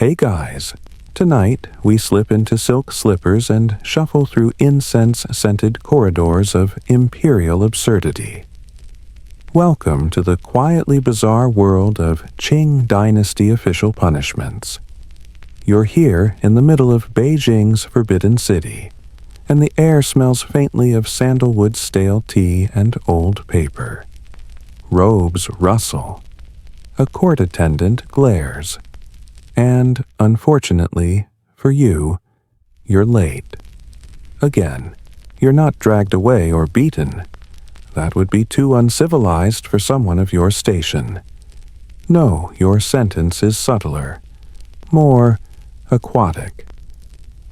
Hey guys, tonight we slip into silk slippers and shuffle through incense-scented corridors of imperial absurdity. Welcome to the quietly bizarre world of Qing Dynasty official punishments. You're here in the middle of Beijing's Forbidden City, and the air smells faintly of sandalwood stale tea and old paper. Robes rustle. A court attendant glares. And, unfortunately, for you, you're late. Again, you're not dragged away or beaten. That would be too uncivilized for someone of your station. No, your sentence is subtler, more aquatic.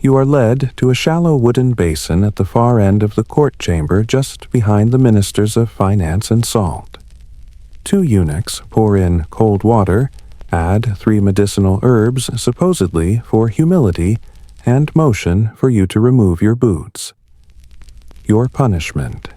You are led to a shallow wooden basin at the far end of the court chamber just behind the ministers of finance and salt. 2 eunuchs pour in cold water, add 3 medicinal herbs supposedly for humility, and motion for you to remove your boots. Your punishment.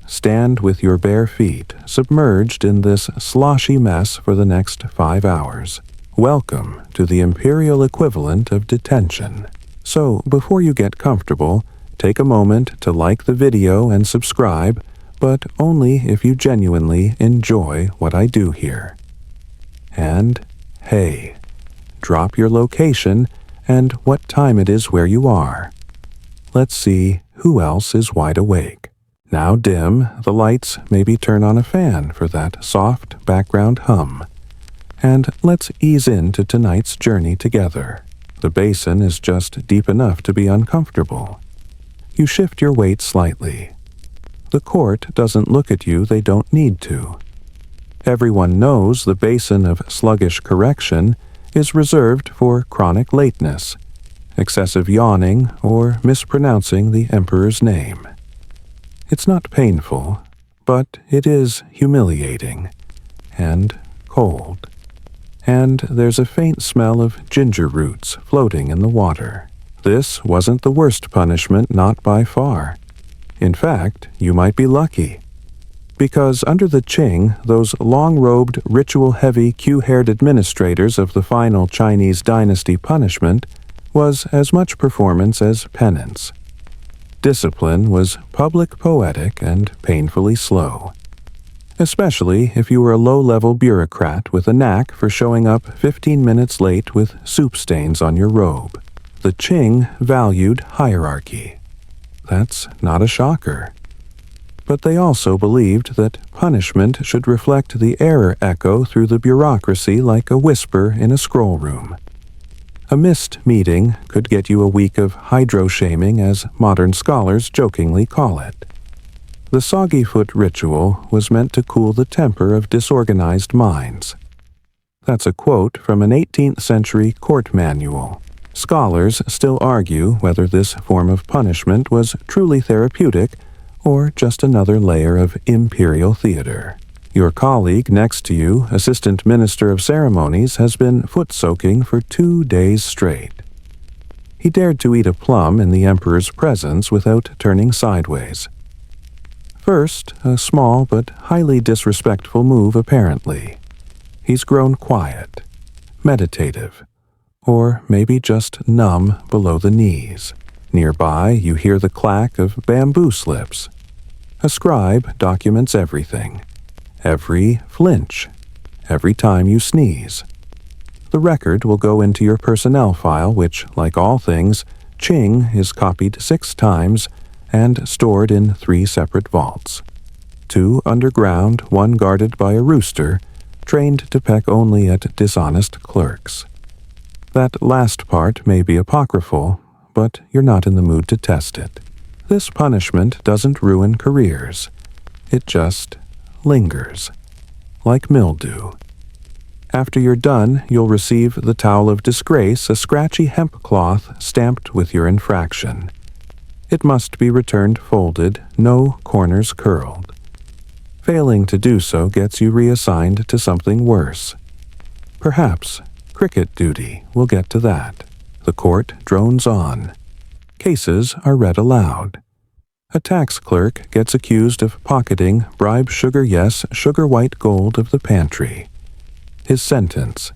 Stand with your bare feet submerged in this sloshy mess for the next 5 hours. Welcome to the imperial equivalent of detention. So, before you get comfortable, take a moment to like the video and subscribe, but only if you genuinely enjoy what I do here. And, hey, drop your location and what time it is where you are. Let's see who else is wide awake. Now dim the lights, maybe turn on a fan for that soft background hum. And let's ease into tonight's journey together. The basin is just deep enough to be uncomfortable. You shift your weight slightly. The court doesn't look at you, they don't need to. Everyone knows the basin of sluggish correction is reserved for chronic lateness, excessive yawning, or mispronouncing the emperor's name. It's not painful, but it is humiliating and cold. And there's a faint smell of ginger roots floating in the water. This wasn't the worst punishment, not by far. In fact, you might be lucky. Because under the Qing, those long-robed, ritual-heavy, queue-haired administrators of the final Chinese dynasty punishment was as much performance as penance. Discipline was public poetic and painfully slow. Especially if you were a low-level bureaucrat with a knack for showing up 15 minutes late with soup stains on your robe. The Qing valued hierarchy. That's not a shocker. But they also believed that punishment should reflect the error echo through the bureaucracy like a whisper in a scroll room. A missed meeting could get you a week of hydro-shaming, as modern scholars jokingly call it. The soggy foot ritual was meant to cool the temper of disorganized minds. That's a quote from an 18th century court manual. Scholars still argue whether this form of punishment was truly therapeutic or just another layer of imperial theater. Your colleague next to you, Assistant Minister of Ceremonies, has been foot-soaking for 2 days straight. He dared to eat a plum in the emperor's presence without turning sideways. First, a small but highly disrespectful move apparently. He's grown quiet, meditative, or maybe just numb below the knees. Nearby, you hear the clack of bamboo slips. A scribe documents everything. Every flinch. Every time you sneeze. The record will go into your personnel file, which, like all things, Qing is copied 6 times and stored in 3 separate vaults. 2 underground, 1 guarded by a rooster, trained to peck only at dishonest clerks. That last part may be apocryphal, but you're not in the mood to test it. This punishment doesn't ruin careers. It just lingers, like mildew. After you're done, you'll receive the towel of disgrace, a scratchy hemp cloth stamped with your infraction. It must be returned folded, no corners curled. Failing to do so gets you reassigned to something worse. Perhaps cricket duty. We'll get to that. The court drones on. Cases are read aloud. A tax clerk gets accused of pocketing bribe sugar yes, sugar white gold of the pantry. His sentence: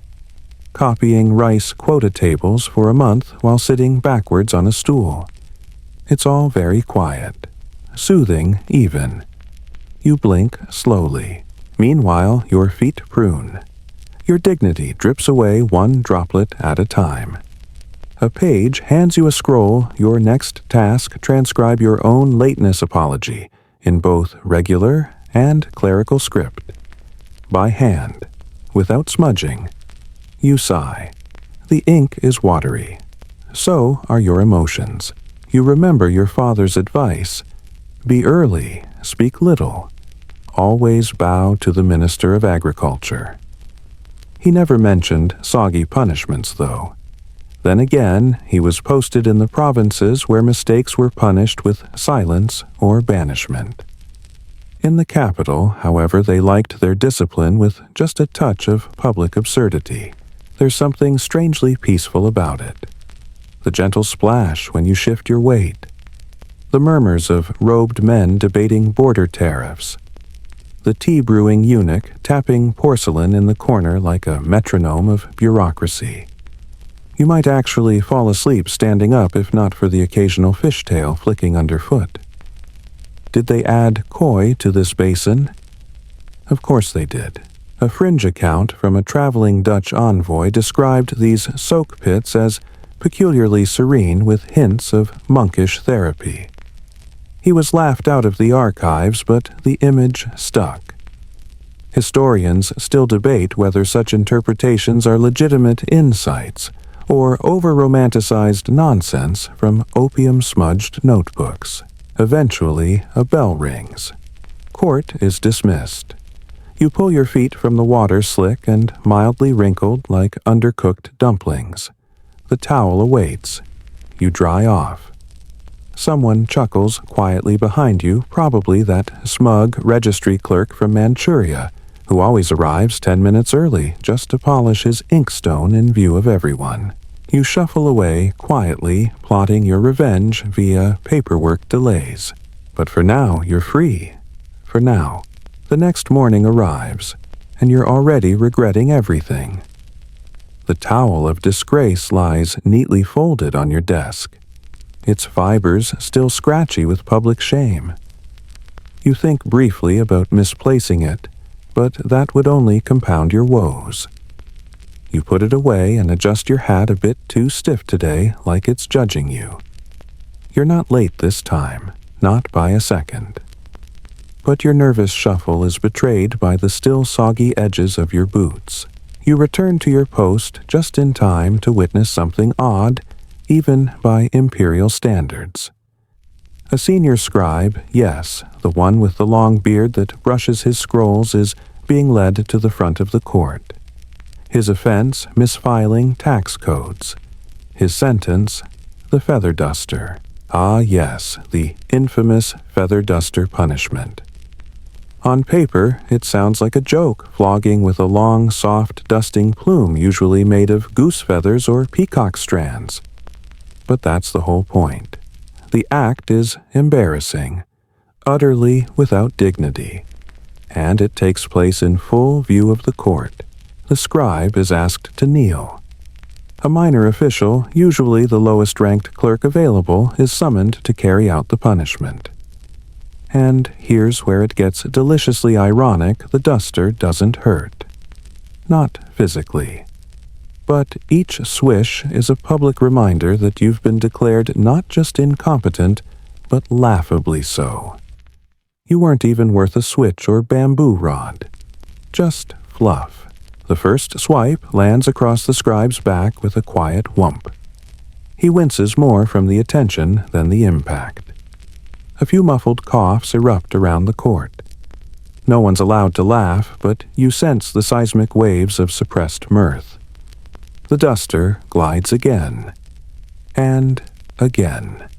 copying rice quota tables for a month while sitting backwards on a stool. It's all very quiet, soothing even. You blink slowly. Meanwhile, your feet prune. Your dignity drips away one droplet at a time. A page hands you a scroll. Your next task: transcribe your own lateness apology in both regular and clerical script. By hand, without smudging. You sigh. The ink is watery. So are your emotions. You remember your father's advice. Be early, speak little. Always bow to the Minister of Agriculture. He never mentioned soggy punishments, though. Then again, he was posted in the provinces where mistakes were punished with silence or banishment. In the capital, however, they liked their discipline with just a touch of public absurdity. There's something strangely peaceful about it. The gentle splash when you shift your weight. The murmurs of robed men debating border tariffs. The tea-brewing eunuch tapping porcelain in the corner like a metronome of bureaucracy. You might actually fall asleep standing up if not for the occasional fishtail flicking underfoot. Did they add koi to this basin? Of course they did. A fringe account from a traveling Dutch envoy described these soak pits as peculiarly serene with hints of monkish therapy. He was laughed out of the archives, but the image stuck. Historians still debate whether such interpretations are legitimate insights or over-romanticized nonsense from opium-smudged notebooks. Eventually, a bell rings. Court is dismissed. You pull your feet from the water slick and mildly wrinkled like undercooked dumplings. The towel awaits. You dry off. Someone chuckles quietly behind you, probably that smug registry clerk from Manchuria, who always arrives 10 minutes early just to polish his inkstone in view of everyone. You shuffle away quietly, plotting your revenge via paperwork delays. But for now, you're free. For now. The next morning arrives, and you're already regretting everything. The towel of disgrace lies neatly folded on your desk, its fibers still scratchy with public shame. You think briefly about misplacing it, but that would only compound your woes. You put it away and adjust your hat a bit too stiff today, like it's judging you. You're not late this time, not by a second. But your nervous shuffle is betrayed by the still soggy edges of your boots. You return to your post just in time to witness something odd, even by imperial standards. A senior scribe, yes, the one with the long beard that brushes his scrolls, is being led to the front of the court. His offense, misfiling tax codes. His sentence, the feather duster. Ah yes, the infamous feather duster punishment. On paper, it sounds like a joke, flogging with a long, soft, dusting plume usually made of goose feathers or peacock strands. But that's the whole point. The act is embarrassing, utterly without dignity, and it takes place in full view of the court. The scribe is asked to kneel. A minor official, usually the lowest-ranked clerk available, is summoned to carry out the punishment. And here's where it gets deliciously ironic: the duster doesn't hurt. Not physically. But each swish is a public reminder that you've been declared not just incompetent, but laughably so. You weren't even worth a switch or bamboo rod. Just fluff. The first swipe lands across the scribe's back with a quiet whump. He winces more from the attention than the impact. A few muffled coughs erupt around the court. No one's allowed to laugh, but you sense the seismic waves of suppressed mirth. The duster glides again. And again.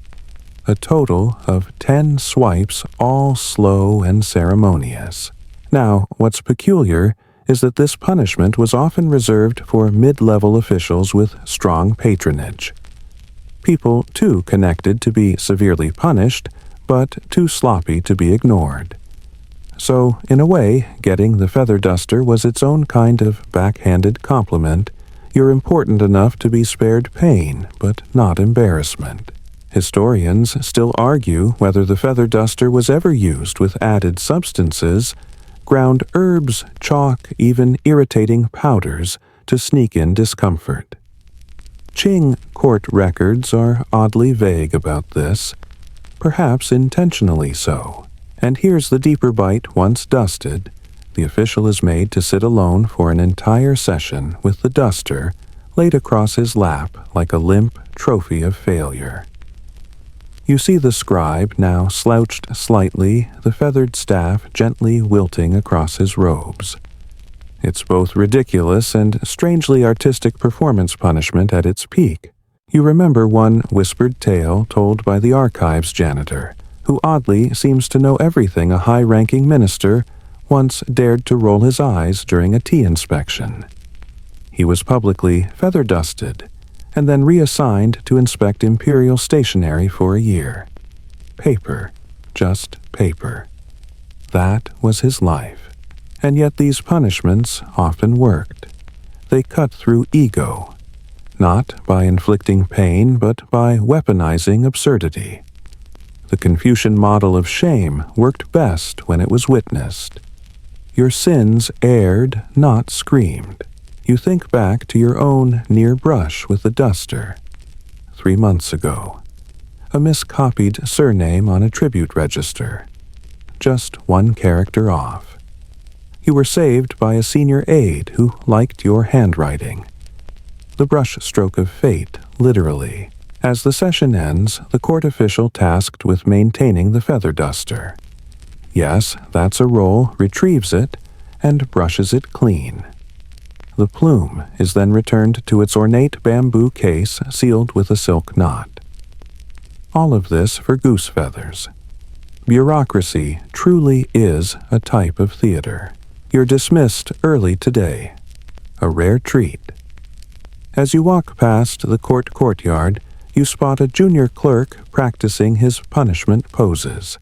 A total of 10 swipes, all slow and ceremonious. Now, what's peculiar is that this punishment was often reserved for mid-level officials with strong patronage. People too connected to be severely punished, but too sloppy to be ignored. So, in a way, getting the feather duster was its own kind of backhanded compliment. You're important enough to be spared pain, but not embarrassment. Historians still argue whether the feather duster was ever used with added substances, ground herbs, chalk, even irritating powders to sneak in discomfort. Qing court records are oddly vague about this, perhaps intentionally so. And here's the deeper bite. Once dusted, the official is made to sit alone for an entire session with the duster laid across his lap like a limp trophy of failure. You see the scribe, now slouched slightly, the feathered staff gently wilting across his robes. It's both ridiculous and strangely artistic performance punishment at its peak. You remember one whispered tale told by the archives janitor, who oddly seems to know everything a high-ranking minister once dared to roll his eyes during a tea inspection. He was publicly feather-dusted, and then reassigned to inspect imperial stationery for a year. Paper, just paper. That was his life. And yet these punishments often worked. They cut through ego, not by inflicting pain, but by weaponizing absurdity. The Confucian model of shame worked best when it was witnessed. Your sins aired, not screamed. You think back to your own near brush with the duster. 3 months ago. A miscopied surname on a tribute register. Just one character off. You were saved by a senior aide who liked your handwriting. The brushstroke of fate, literally. As the session ends, the court official tasked with maintaining the feather duster. Yes, that's a role, retrieves it, and brushes it clean. The plume is then returned to its ornate bamboo case sealed with a silk knot. All of this for goose feathers. Bureaucracy truly is a type of theater. You're dismissed early today. A rare treat. As you walk past the courtyard, you spot a junior clerk practicing his punishment poses.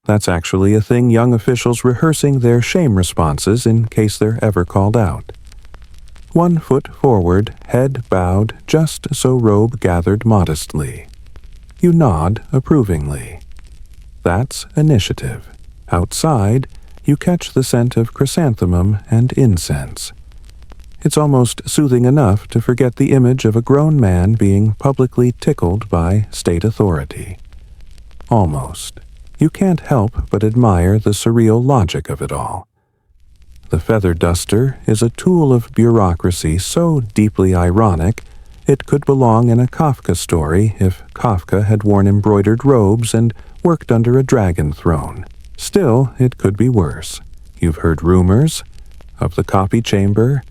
That's actually a thing young officials rehearsing their shame responses in case they're ever called out. 1 foot forward, head bowed just so robe gathered modestly. You nod approvingly. That's initiative. Outside, you catch the scent of chrysanthemum and incense. It's almost soothing enough to forget the image of a grown man being publicly tickled by state authority. Almost. You can't help but admire the surreal logic of it all. The feather duster is a tool of bureaucracy so deeply ironic it could belong in a Kafka story if Kafka had worn embroidered robes and worked under a dragon throne. Still, it could be worse. You've heard rumors of the copy chamber,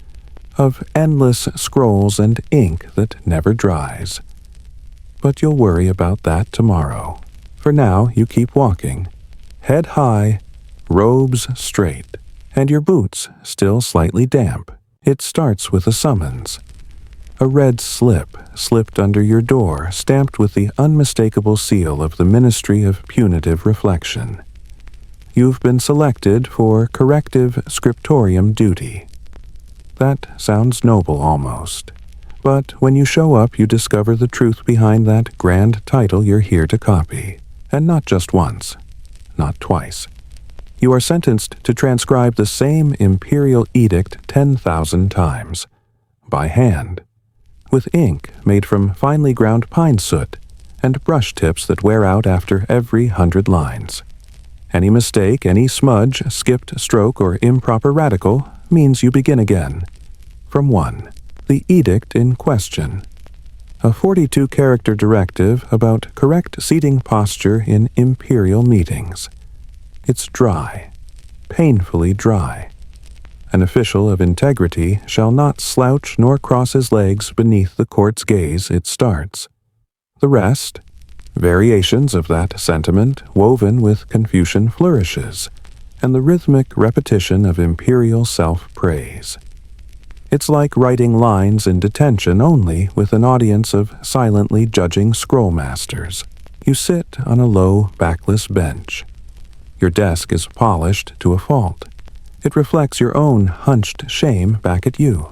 of endless scrolls and ink that never dries. But you'll worry about that tomorrow. For now, you keep walking. Head high, robes straight, and your boots still slightly damp. It starts with a summons. A red slip slipped under your door, stamped with the unmistakable seal of the Ministry of Punitive Reflection. You've been selected for corrective scriptorium duty. That sounds noble almost. But when you show up, you discover the truth behind that grand title you're here to copy. And not just once, not twice. You are sentenced to transcribe the same imperial edict 10,000 times, by hand, with ink made from finely ground pine soot and brush tips that wear out after every 100 lines. Any mistake, any smudge, skipped stroke, or improper radical means you begin again. From 1. The edict in question. A 42-character directive about correct seating posture in imperial meetings. It's dry, painfully dry. An official of integrity shall not slouch nor cross his legs beneath the court's gaze it starts. The rest, variations of that sentiment woven with Confucian flourishes, and the rhythmic repetition of imperial self-praise. It's like writing lines in detention only with an audience of silently judging scrollmasters. You sit on a low, backless bench. Your desk is polished to a fault. It reflects your own hunched shame back at you.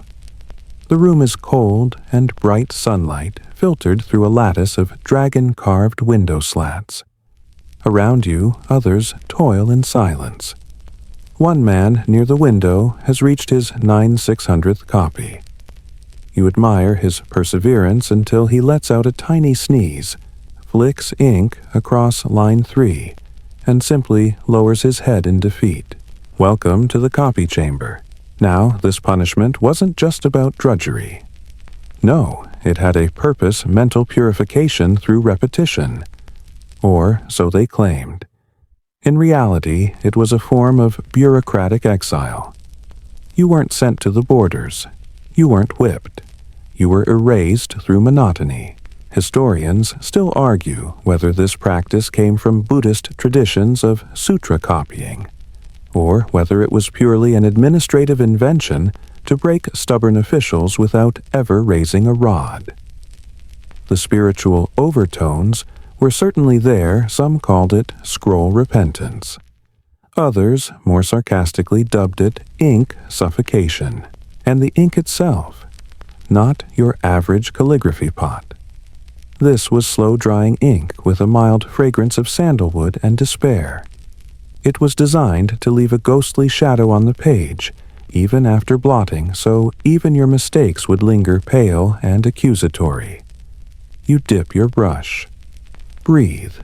The room is cold, and bright sunlight filtered through a lattice of dragon-carved window slats. Around you, others toil in silence. One man near the window has reached his 9/600th copy. You admire his perseverance until he lets out a tiny sneeze, flicks ink across line 3, and simply lowers his head in defeat. Welcome to the copy chamber. Now, this punishment wasn't just about drudgery. No, it had a purpose: mental purification through repetition. Or so they claimed. In reality, it was a form of bureaucratic exile. You weren't sent to the borders. You weren't whipped. You were erased through monotony. Historians still argue whether this practice came from Buddhist traditions of sutra copying, or whether it was purely an administrative invention to break stubborn officials without ever raising a rod. The spiritual overtones were certainly there. Some called it scroll repentance. Others, more sarcastically, dubbed it ink suffocation. And the ink itself, not your average calligraphy pot. This was slow-drying ink with a mild fragrance of sandalwood and despair. It was designed to leave a ghostly shadow on the page, even after blotting, so even your mistakes would linger pale and accusatory. You dip your brush. Breathe.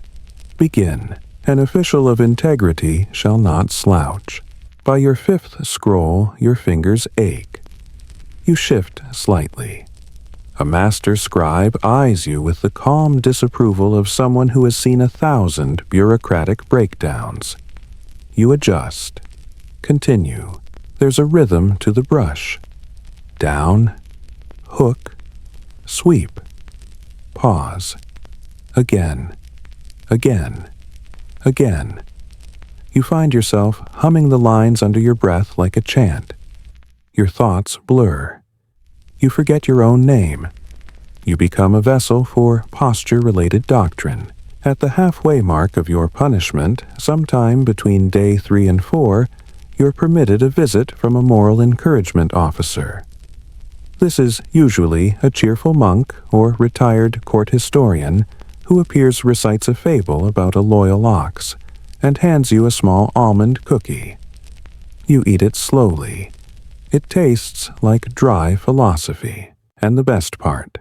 Begin. An official of integrity shall not slouch. By your 5th scroll, your fingers ache. You shift slightly. A master scribe eyes you with the calm disapproval of someone who has seen 1,000 bureaucratic breakdowns. You adjust. Continue. There's a rhythm to the brush. Down, hook, sweep, pause. Again, again, again. You find yourself humming the lines under your breath like a chant. Your thoughts blur. You forget your own name. You become a vessel for posture-related doctrine. At the halfway mark of your punishment, sometime between day 3 and 4, you're permitted a visit from a moral encouragement officer. This is usually a cheerful monk or retired court historian who appears recites a fable about a loyal ox and hands you a small almond cookie. You eat it slowly. It tastes like dry philosophy. And the best part,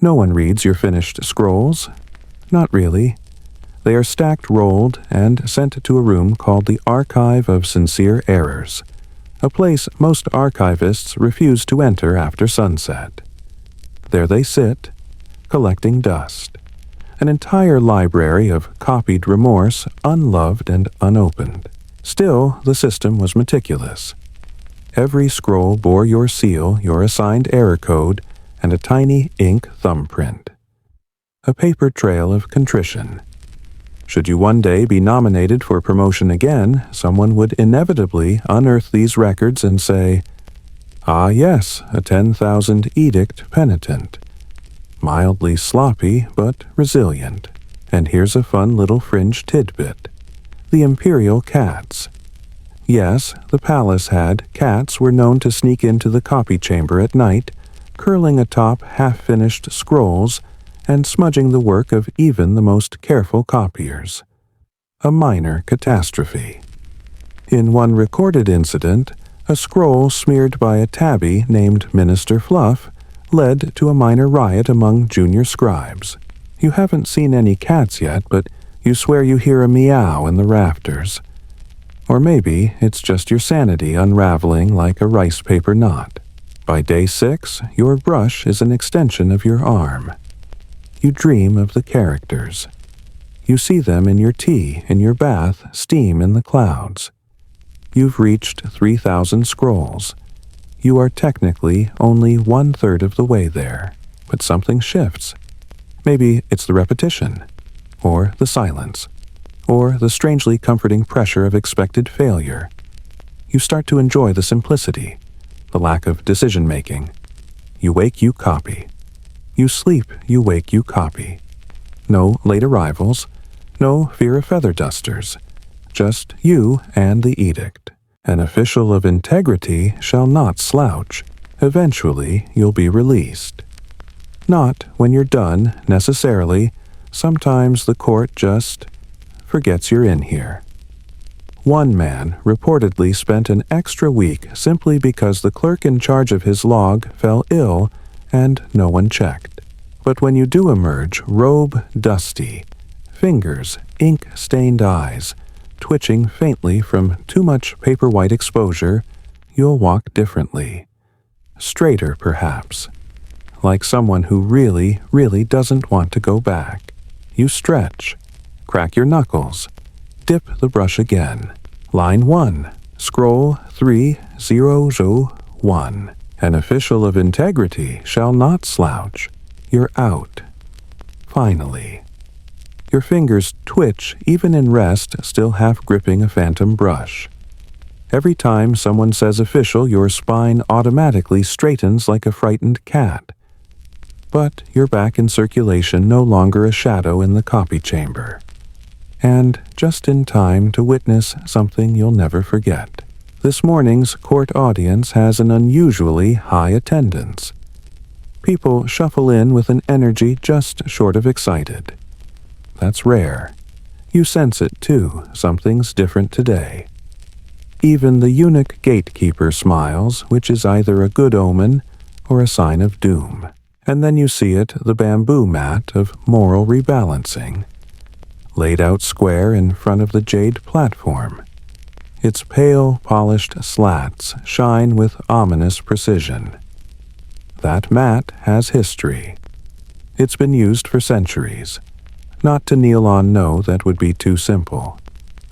no one reads your finished scrolls. Not really. They are stacked, rolled, and sent to a room called the Archive of Sincere Errors, a place most archivists refuse to enter after sunset. There they sit, collecting dust, an entire library of copied remorse, unloved and unopened. Still, the system was meticulous. Every scroll bore your seal, your assigned error code, and a tiny ink thumbprint. A paper trail of contrition. Should you one day be nominated for promotion again, someone would inevitably unearth these records and say, "Ah yes, a 10,000 edict penitent. Mildly sloppy, but resilient. And here's a fun little fringe tidbit. The imperial cats." Yes, the palace had cats were known to sneak into the copy chamber at night, curling atop half-finished scrolls and smudging the work of even the most careful copiers. A minor catastrophe. In one recorded incident, a scroll smeared by a tabby named Minister Fluff led to a minor riot among junior scribes. You haven't seen any cats yet, but you swear you hear a meow in the rafters. Or maybe it's just your sanity unraveling like a rice paper knot. By day 6, your brush is an extension of your arm. You dream of the characters. You see them in your tea, in your bath, steam in the clouds. You've reached 3,000 scrolls. You are technically only 1/3 of the way there, but something shifts. Maybe it's the repetition, or the silence, or the strangely comforting pressure of expected failure. You start to enjoy the simplicity, the lack of decision-making. You wake, you copy. You sleep, you wake, you copy. No late arrivals, no fear of feather dusters, just you and the edict. An official of integrity shall not slouch. Eventually, you'll be released. Not when you're done, necessarily. Sometimes the court just forgets you're in here. One man reportedly spent an extra week simply because the clerk in charge of his log fell ill and no one checked. But when you do emerge, robe dusty, fingers ink-stained eyes, twitching faintly from too much paper white exposure, you'll walk differently. Straighter, perhaps. Like someone who really, really doesn't want to go back. You stretch, crack your knuckles, dip the brush again. Line 1, scroll 3001. An official of integrity shall not slouch. You're out. Finally. Your fingers twitch even in rest, still half gripping a phantom brush. Every time someone says official, your spine automatically straightens like a frightened cat. But you're back in circulation, no longer a shadow in the copy chamber. And just in time to witness something you'll never forget. This morning's court audience has an unusually high attendance. People shuffle in with an energy just short of excited. That's rare. You sense it, too. Something's different today. Even the eunuch gatekeeper smiles, which is either a good omen or a sign of doom. And then you see it, the bamboo mat of moral rebalancing, laid out square in front of the jade platform. Its pale, polished slats shine with ominous precision. That mat has history. It's been used for centuries. Not to kneel on, no, that would be too simple.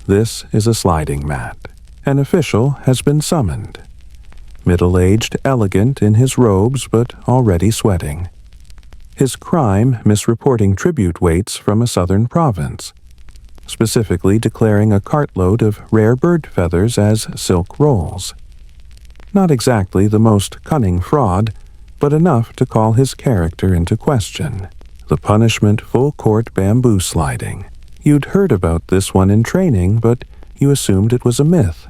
This is a sliding mat. An official has been summoned. Middle-aged, elegant in his robes, but already sweating. His crime, misreporting tribute weights from a southern province, specifically declaring a cartload of rare bird feathers as silk rolls. Not exactly the most cunning fraud, but enough to call his character into question. The punishment full court bamboo sliding. You'd heard about this one in training, but you assumed it was a myth.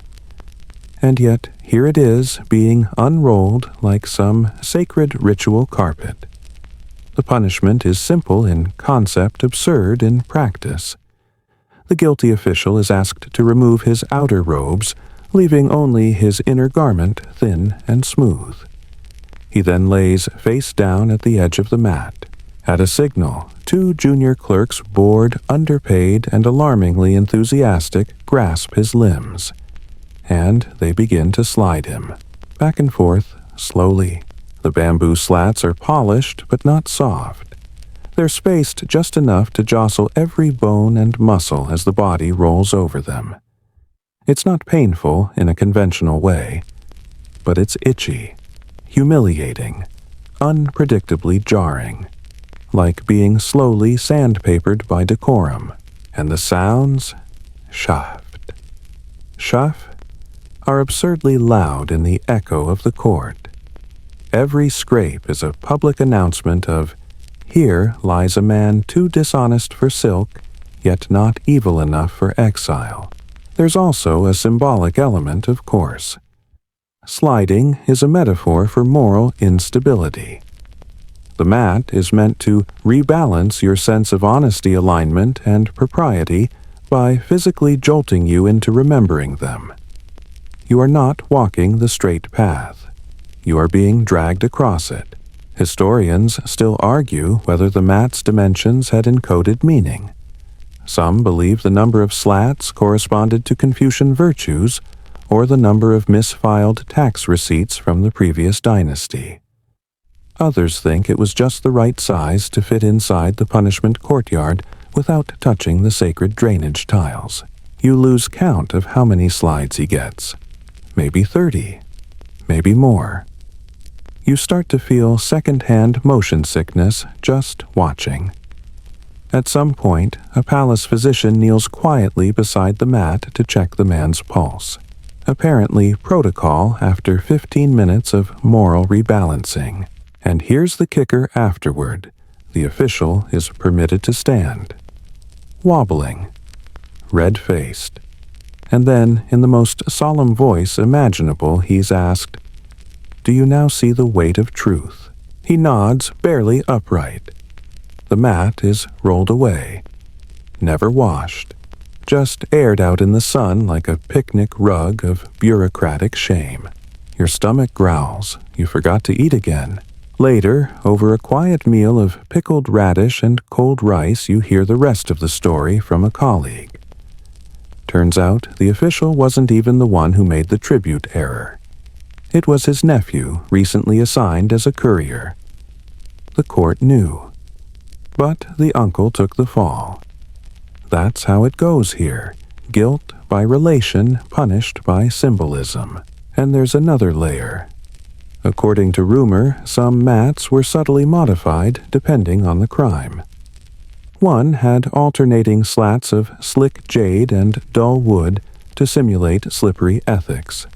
And yet, here it is, being unrolled like some sacred ritual carpet. The punishment is simple in concept, absurd in practice. The guilty official is asked to remove his outer robes, leaving only his inner garment thin and smooth. He then lays face down at the edge of the mat. At a signal, 2 junior clerks, bored, underpaid, and alarmingly enthusiastic, grasp his limbs. And they begin to slide him, back and forth, slowly. The bamboo slats are polished but not soft. They're spaced just enough to jostle every bone and muscle as the body rolls over them. It's not painful in a conventional way, but it's itchy, humiliating, unpredictably jarring, like being slowly sandpapered by decorum. And the sounds, shaft, shaft, are absurdly loud in the echo of the court. Every scrape is a public announcement of, here lies a man too dishonest for silk, yet not evil enough for exile. There's also a symbolic element, of course. Sliding is a metaphor for moral instability. The mat is meant to rebalance your sense of honesty, alignment, and propriety by physically jolting you into remembering them. You are not walking the straight path. You are being dragged across it. Historians still argue whether the mat's dimensions had encoded meaning. Some believe the number of slats corresponded to Confucian virtues or the number of misfiled tax receipts from the previous dynasty. Others think it was just the right size to fit inside the punishment courtyard without touching the sacred drainage tiles. You lose count of how many slides he gets. Maybe 30, maybe more. You start to feel second-hand motion sickness just watching. At some point, a palace physician kneels quietly beside the mat to check the man's pulse. Apparently protocol after 15 minutes of moral rebalancing. And here's the kicker afterward. The official is permitted to stand. Wobbling. Red-faced. And then, in the most solemn voice imaginable, he's asked, Do you now see the weight of truth? He nods, barely upright. The mat is rolled away, never washed, just aired out in the sun like a picnic rug of bureaucratic shame. Your stomach growls. You forgot to eat again. Later, over a quiet meal of pickled radish and cold rice, you hear the rest of the story from a colleague. Turns out the official wasn't even the one who made the tribute error. It was his nephew, recently assigned as a courier. The court knew. But the uncle took the fall. That's how it goes here. Guilt by relation punished by symbolism. And there's another layer. According to rumor, some mats were subtly modified depending on the crime. One had alternating slats of slick jade and dull wood to simulate slippery ethics.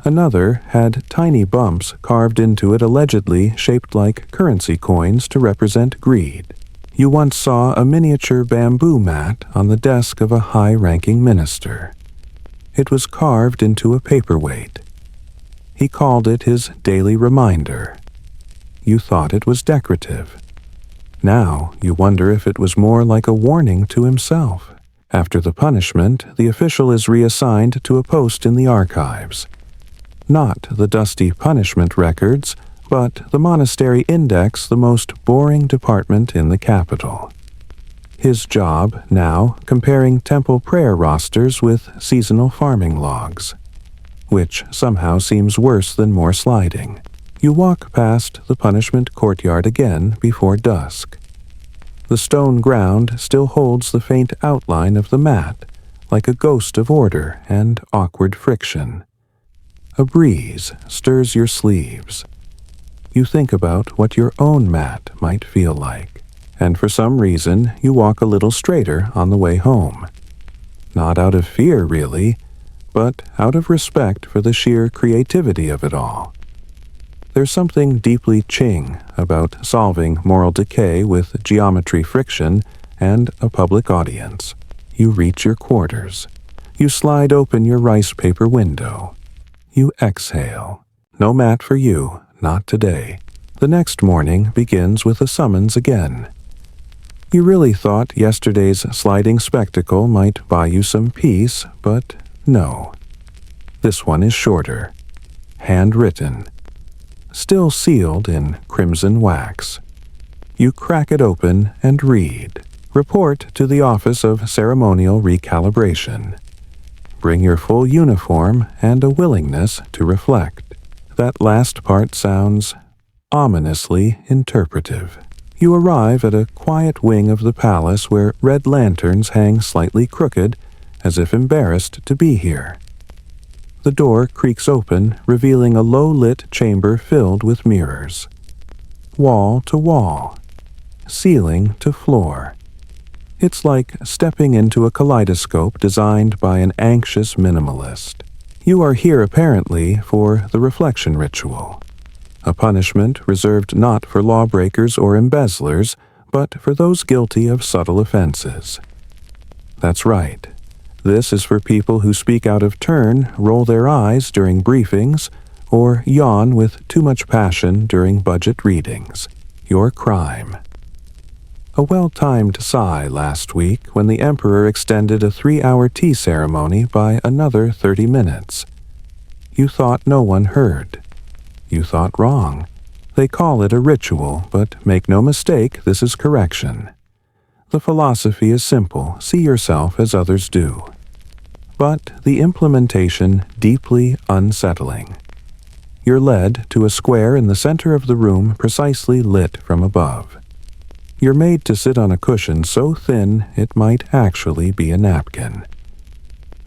Another had tiny bumps carved into it allegedly shaped like currency coins to represent greed. You once saw a miniature bamboo mat on the desk of a high-ranking minister. It was carved into a paperweight. He called it his daily reminder. You thought it was decorative. Now you wonder if it was more like a warning to himself. After the punishment, the official is reassigned to a post in the archives. Not the dusty punishment records, but the monastery index, the most boring department in the capital. His job, now, comparing temple prayer rosters with seasonal farming logs, which somehow seems worse than more sliding. You walk past the punishment courtyard again before dusk. The stone ground still holds the faint outline of the mat, like a ghost of order and awkward friction. A breeze stirs your sleeves. You think about what your own mat might feel like, and for some reason you walk a little straighter on the way home. Not out of fear, really, but out of respect for the sheer creativity of it all. There's something deeply Qing about solving moral decay with geometry friction and a public audience. You reach your quarters. You slide open your rice paper window. You exhale. No mat for you, not today. The next morning begins with a summons again. You really thought yesterday's sliding spectacle might buy you some peace, but no. This one is shorter. Handwritten. Still sealed in crimson wax. You crack it open and read. Report to the Office of Ceremonial Recalibration. Bring your full uniform and a willingness to reflect. That last part sounds ominously interpretive. You arrive at a quiet wing of the palace where red lanterns hang slightly crooked, as if embarrassed to be here. The door creaks open, revealing a low-lit chamber filled with mirrors. Wall to wall. Ceiling to floor. It's like stepping into a kaleidoscope designed by an anxious minimalist. You are here apparently for the reflection ritual, a punishment reserved not for lawbreakers or embezzlers, but for those guilty of subtle offenses. That's right. This is for people who speak out of turn, roll their eyes during briefings, or yawn with too much passion during budget readings. Your crime. A well-timed sigh last week when the Emperor extended a 3-hour tea ceremony by another 30 minutes. You thought no one heard. You thought wrong. They call it a ritual, but make no mistake, this is correction. The philosophy is simple, see yourself as others do. But the implementation deeply unsettling. You're led to a square in the center of the room precisely lit from above. You're made to sit on a cushion so thin it might actually be a napkin.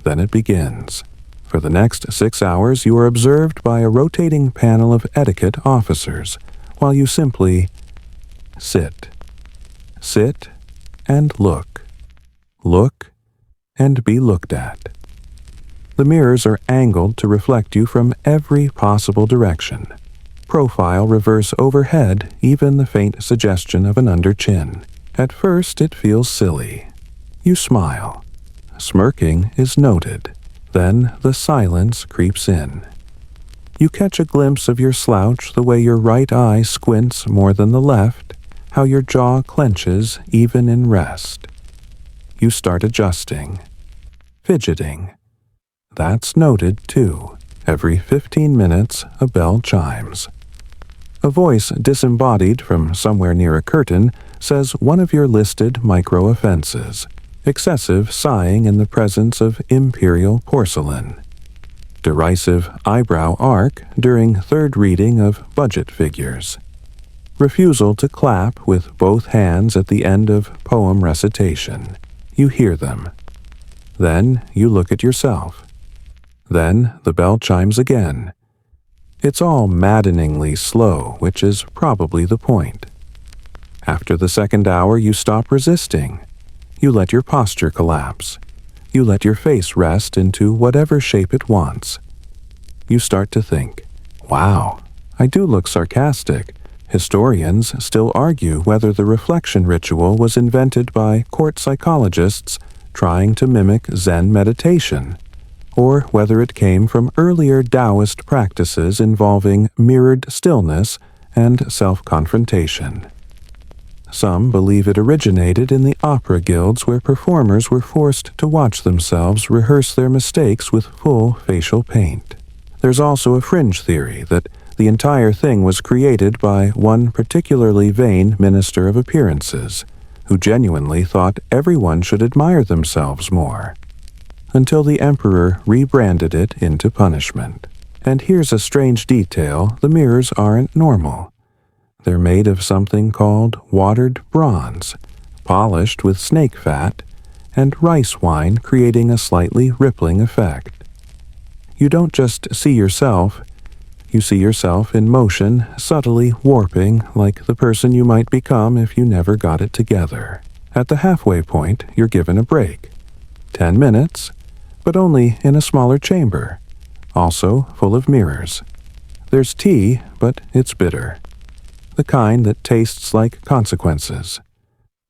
Then it begins. For the next 6 hours you are observed by a rotating panel of etiquette officers, while you simply sit. Sit and look. Look and be looked at. The mirrors are angled to reflect you from every possible direction. Profile reverse overhead, even the faint suggestion of an under-chin. At first it feels silly. You smile. Smirking is noted. Then the silence creeps in. You catch a glimpse of your slouch, the way your right eye squints more than the left, how your jaw clenches even in rest. You start adjusting, fidgeting. That's noted, too. Every 15 minutes, a bell chimes. A voice disembodied from somewhere near a curtain says one of your listed micro-offenses: excessive sighing in the presence of imperial porcelain, derisive eyebrow arc during third reading of budget figures, refusal to clap with both hands at the end of poem recitation. You hear them. Then you look at yourself. Then the bell chimes again. It's all maddeningly slow, which is probably the point. After the second hour, you stop resisting. You let your posture collapse. You let your face rest into whatever shape it wants. You start to think, wow, I do look sarcastic. Historians still argue whether the reflection ritual was invented by court psychologists trying to mimic Zen meditation, or whether it came from earlier Taoist practices involving mirrored stillness and self-confrontation. Some believe it originated in the opera guilds where performers were forced to watch themselves rehearse their mistakes with full facial paint. There's also a fringe theory that the entire thing was created by one particularly vain minister of appearances, who genuinely thought everyone should admire themselves more, until the emperor rebranded it into punishment. And here's a strange detail: the mirrors aren't normal. They're made of something called watered bronze, polished with snake fat, and rice wine, creating a slightly rippling effect. You don't just see yourself, you see yourself in motion, subtly warping, like the person you might become if you never got it together. At the halfway point, you're given a break. 10 minutes, but only in a smaller chamber, also full of mirrors. There's tea, but it's bitter, the kind that tastes like consequences.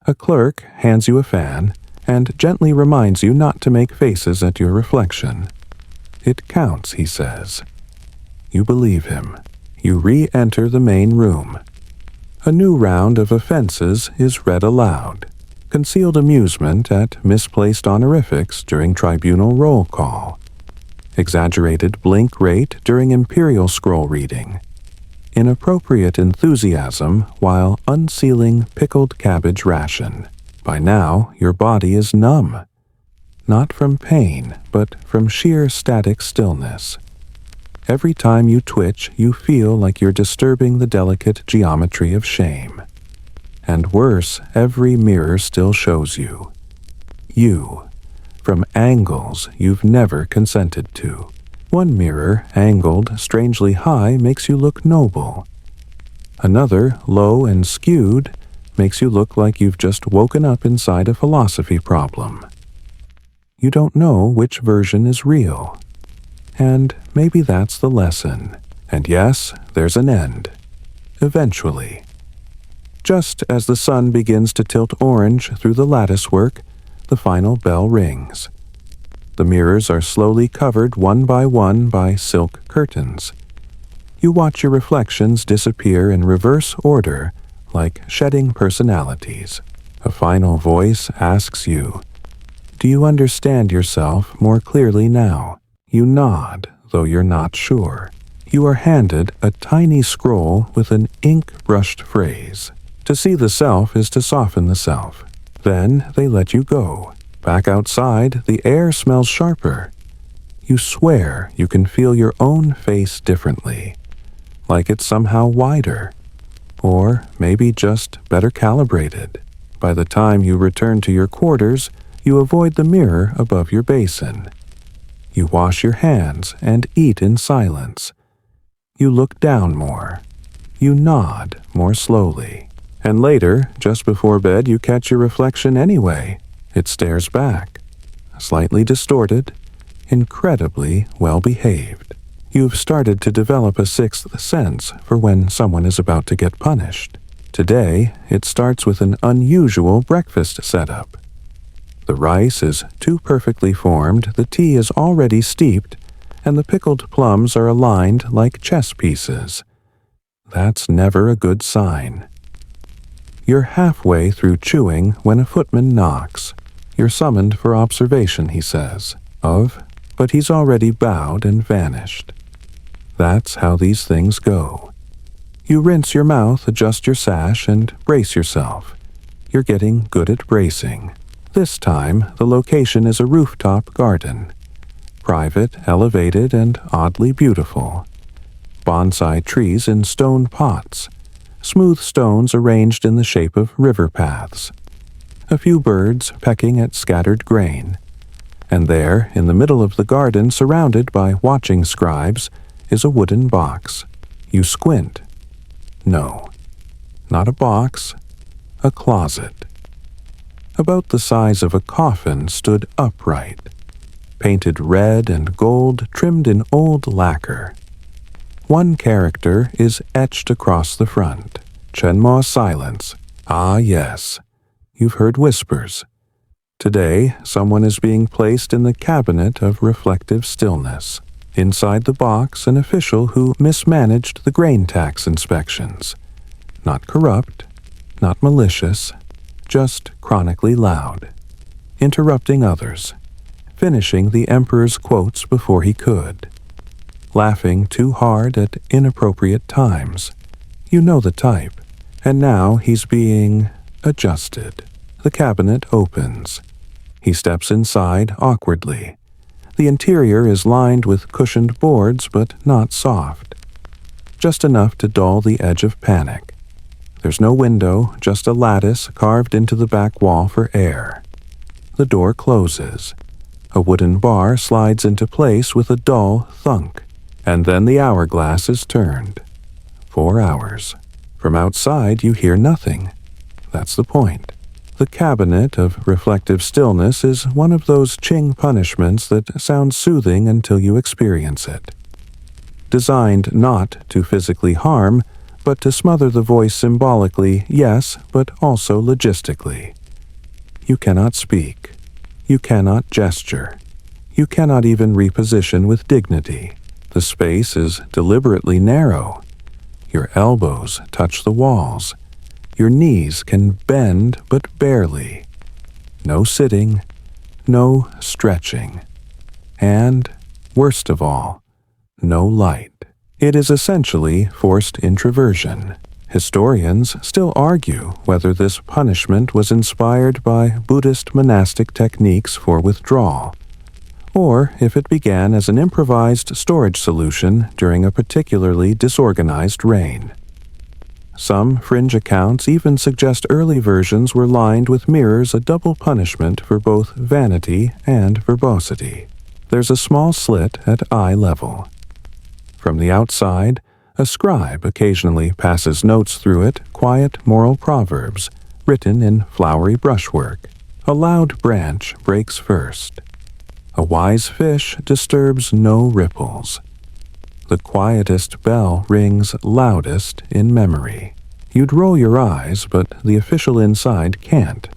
A clerk hands you a fan and gently reminds you not to make faces at your reflection. It counts, he says. You believe him. You re-enter the main room. A new round of offenses is read aloud. Concealed amusement at misplaced honorifics during tribunal roll call. Exaggerated blink rate during imperial scroll reading. Inappropriate enthusiasm while unsealing pickled cabbage ration. By now, your body is numb. Not from pain, but from sheer static stillness. Every time you twitch, you feel like you're disturbing the delicate geometry of shame. And worse, every mirror still shows you. You, from angles you've never consented to. One mirror, angled strangely high, makes you look noble. Another, low and skewed, makes you look like you've just woken up inside a philosophy problem. You don't know which version is real. And maybe that's the lesson. And yes, there's an end. Eventually. Just as the sun begins to tilt orange through the latticework, the final bell rings. The mirrors are slowly covered one by silk curtains. You watch your reflections disappear in reverse order, like shedding personalities. A final voice asks you, "Do you understand yourself more clearly now?" You nod, though you're not sure. You are handed a tiny scroll with an ink-brushed phrase. To see the self is to soften the self. Then they let you go. Back outside, the air smells sharper. You swear you can feel your own face differently, like it's somehow wider, or maybe just better calibrated. By the time you return to your quarters, you avoid the mirror above your basin. You wash your hands and eat in silence. You look down more. You nod more slowly. And later, just before bed, you catch your reflection anyway. It stares back, slightly distorted, incredibly well-behaved. You've started to develop a sixth sense for when someone is about to get punished. Today, it starts with an unusual breakfast setup. The rice is too perfectly formed, the tea is already steeped, and the pickled plums are aligned like chess pieces. That's never a good sign. You're halfway through chewing when a footman knocks. You're summoned for observation, he says, but he's already bowed and vanished. That's how these things go. You rinse your mouth, adjust your sash, and brace yourself. You're getting good at bracing. This time, the location is a rooftop garden. Private, elevated, and oddly beautiful. Bonsai trees in stone pots. Smooth stones arranged in the shape of river paths. A few birds pecking at scattered grain. And there, in the middle of the garden, surrounded by watching scribes, is a wooden box. You squint. No, not a box, a closet. About the size of a coffin stood upright, painted red and gold, trimmed in old lacquer. One character is etched across the front. Chenma silence. Ah, yes. You've heard whispers. Today, someone is being placed in the cabinet of reflective stillness. Inside the box, an official who mismanaged the grain tax inspections. Not corrupt, not malicious, just chronically loud. Interrupting others. Finishing the emperor's quotes before he could. Laughing too hard at inappropriate times. You know the type. And now he's being adjusted. The cabinet opens. He steps inside awkwardly. The interior is lined with cushioned boards, but not soft. Just enough to dull the edge of panic. There's no window, just a lattice carved into the back wall for air. The door closes. A wooden bar slides into place with a dull thunk. And then the hourglass is turned. 4 hours. From outside you hear nothing. That's the point. The cabinet of reflective stillness is one of those Qing punishments that sound soothing until you experience it. Designed not to physically harm, but to smother the voice symbolically, yes, but also logistically. You cannot speak. You cannot gesture. You cannot even reposition with dignity. The space is deliberately narrow. Your elbows touch the walls. Your knees can bend, but barely. No sitting, no stretching. And, worst of all, no light. It is essentially forced introversion. Historians still argue whether this punishment was inspired by Buddhist monastic techniques for withdrawal, or if it began as an improvised storage solution during a particularly disorganized reign. Some fringe accounts even suggest early versions were lined with mirrors, a double punishment for both vanity and verbosity. There's a small slit at eye level. From the outside, a scribe occasionally passes notes through it, quiet moral proverbs, written in flowery brushwork. A loud branch breaks first. A wise fish disturbs no ripples. The quietest bell rings loudest in memory. You'd roll your eyes, but the official inside can't.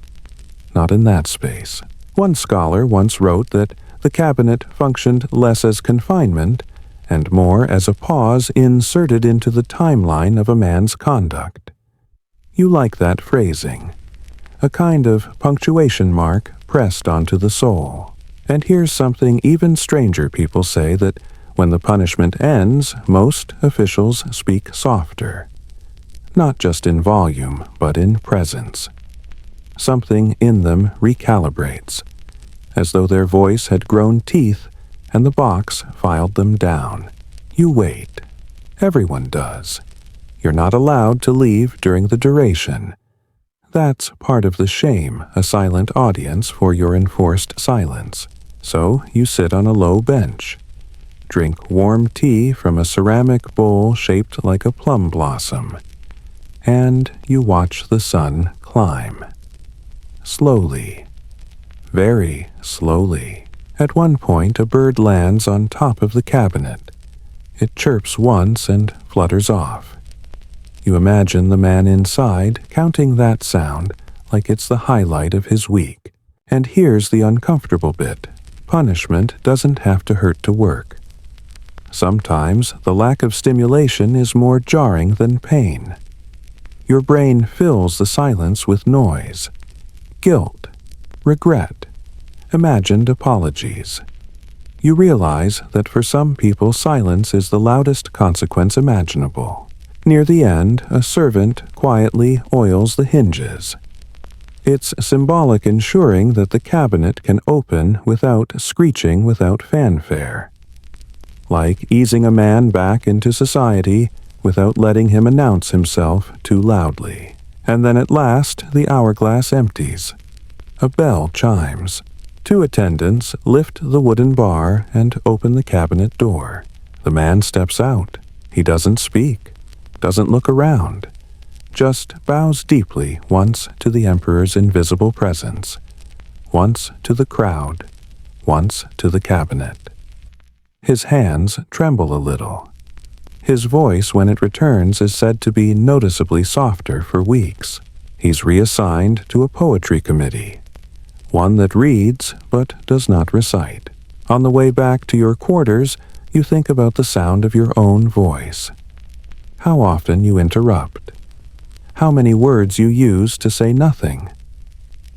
Not in that space. One scholar once wrote that the cabinet functioned less as confinement and more as a pause inserted into the timeline of a man's conduct. You like that phrasing. A kind of punctuation mark pressed onto the soul. And here's something even stranger: people say that when the punishment ends, most officials speak softer. Not just in volume, but in presence. Something in them recalibrates, as though their voice had grown teeth and the box filed them down. You wait. Everyone does. You're not allowed to leave during the duration. That's part of the shame, a silent audience for your enforced silence. So you sit on a low bench. Drink warm tea from a ceramic bowl shaped like a plum blossom. And you watch the sun climb. Slowly. Very slowly. At one point, a bird lands on top of the cabinet. It chirps once and flutters off. You imagine the man inside counting that sound like it's the highlight of his week. And here's the uncomfortable bit. Punishment doesn't have to hurt to work. Sometimes the lack of stimulation is more jarring than pain. Your brain fills the silence with noise, guilt, regret, imagined apologies. You realize that for some people silence is the loudest consequence imaginable. Near the end, a servant quietly oils the hinges. It's symbolic, ensuring that the cabinet can open without screeching, without fanfare. Like easing a man back into society without letting him announce himself too loudly. And then at last the hourglass empties. A bell chimes. 2 attendants lift the wooden bar and open the cabinet door. The man steps out. He doesn't speak, doesn't look around, just bows deeply, once to the emperor's invisible presence, once to the crowd, once to the cabinet. His hands tremble a little. His voice, when it returns, is said to be noticeably softer for weeks. He's reassigned to a poetry committee, one that reads but does not recite. On the way back to your quarters, you think about the sound of your own voice. How often you interrupt. How many words you use to say nothing.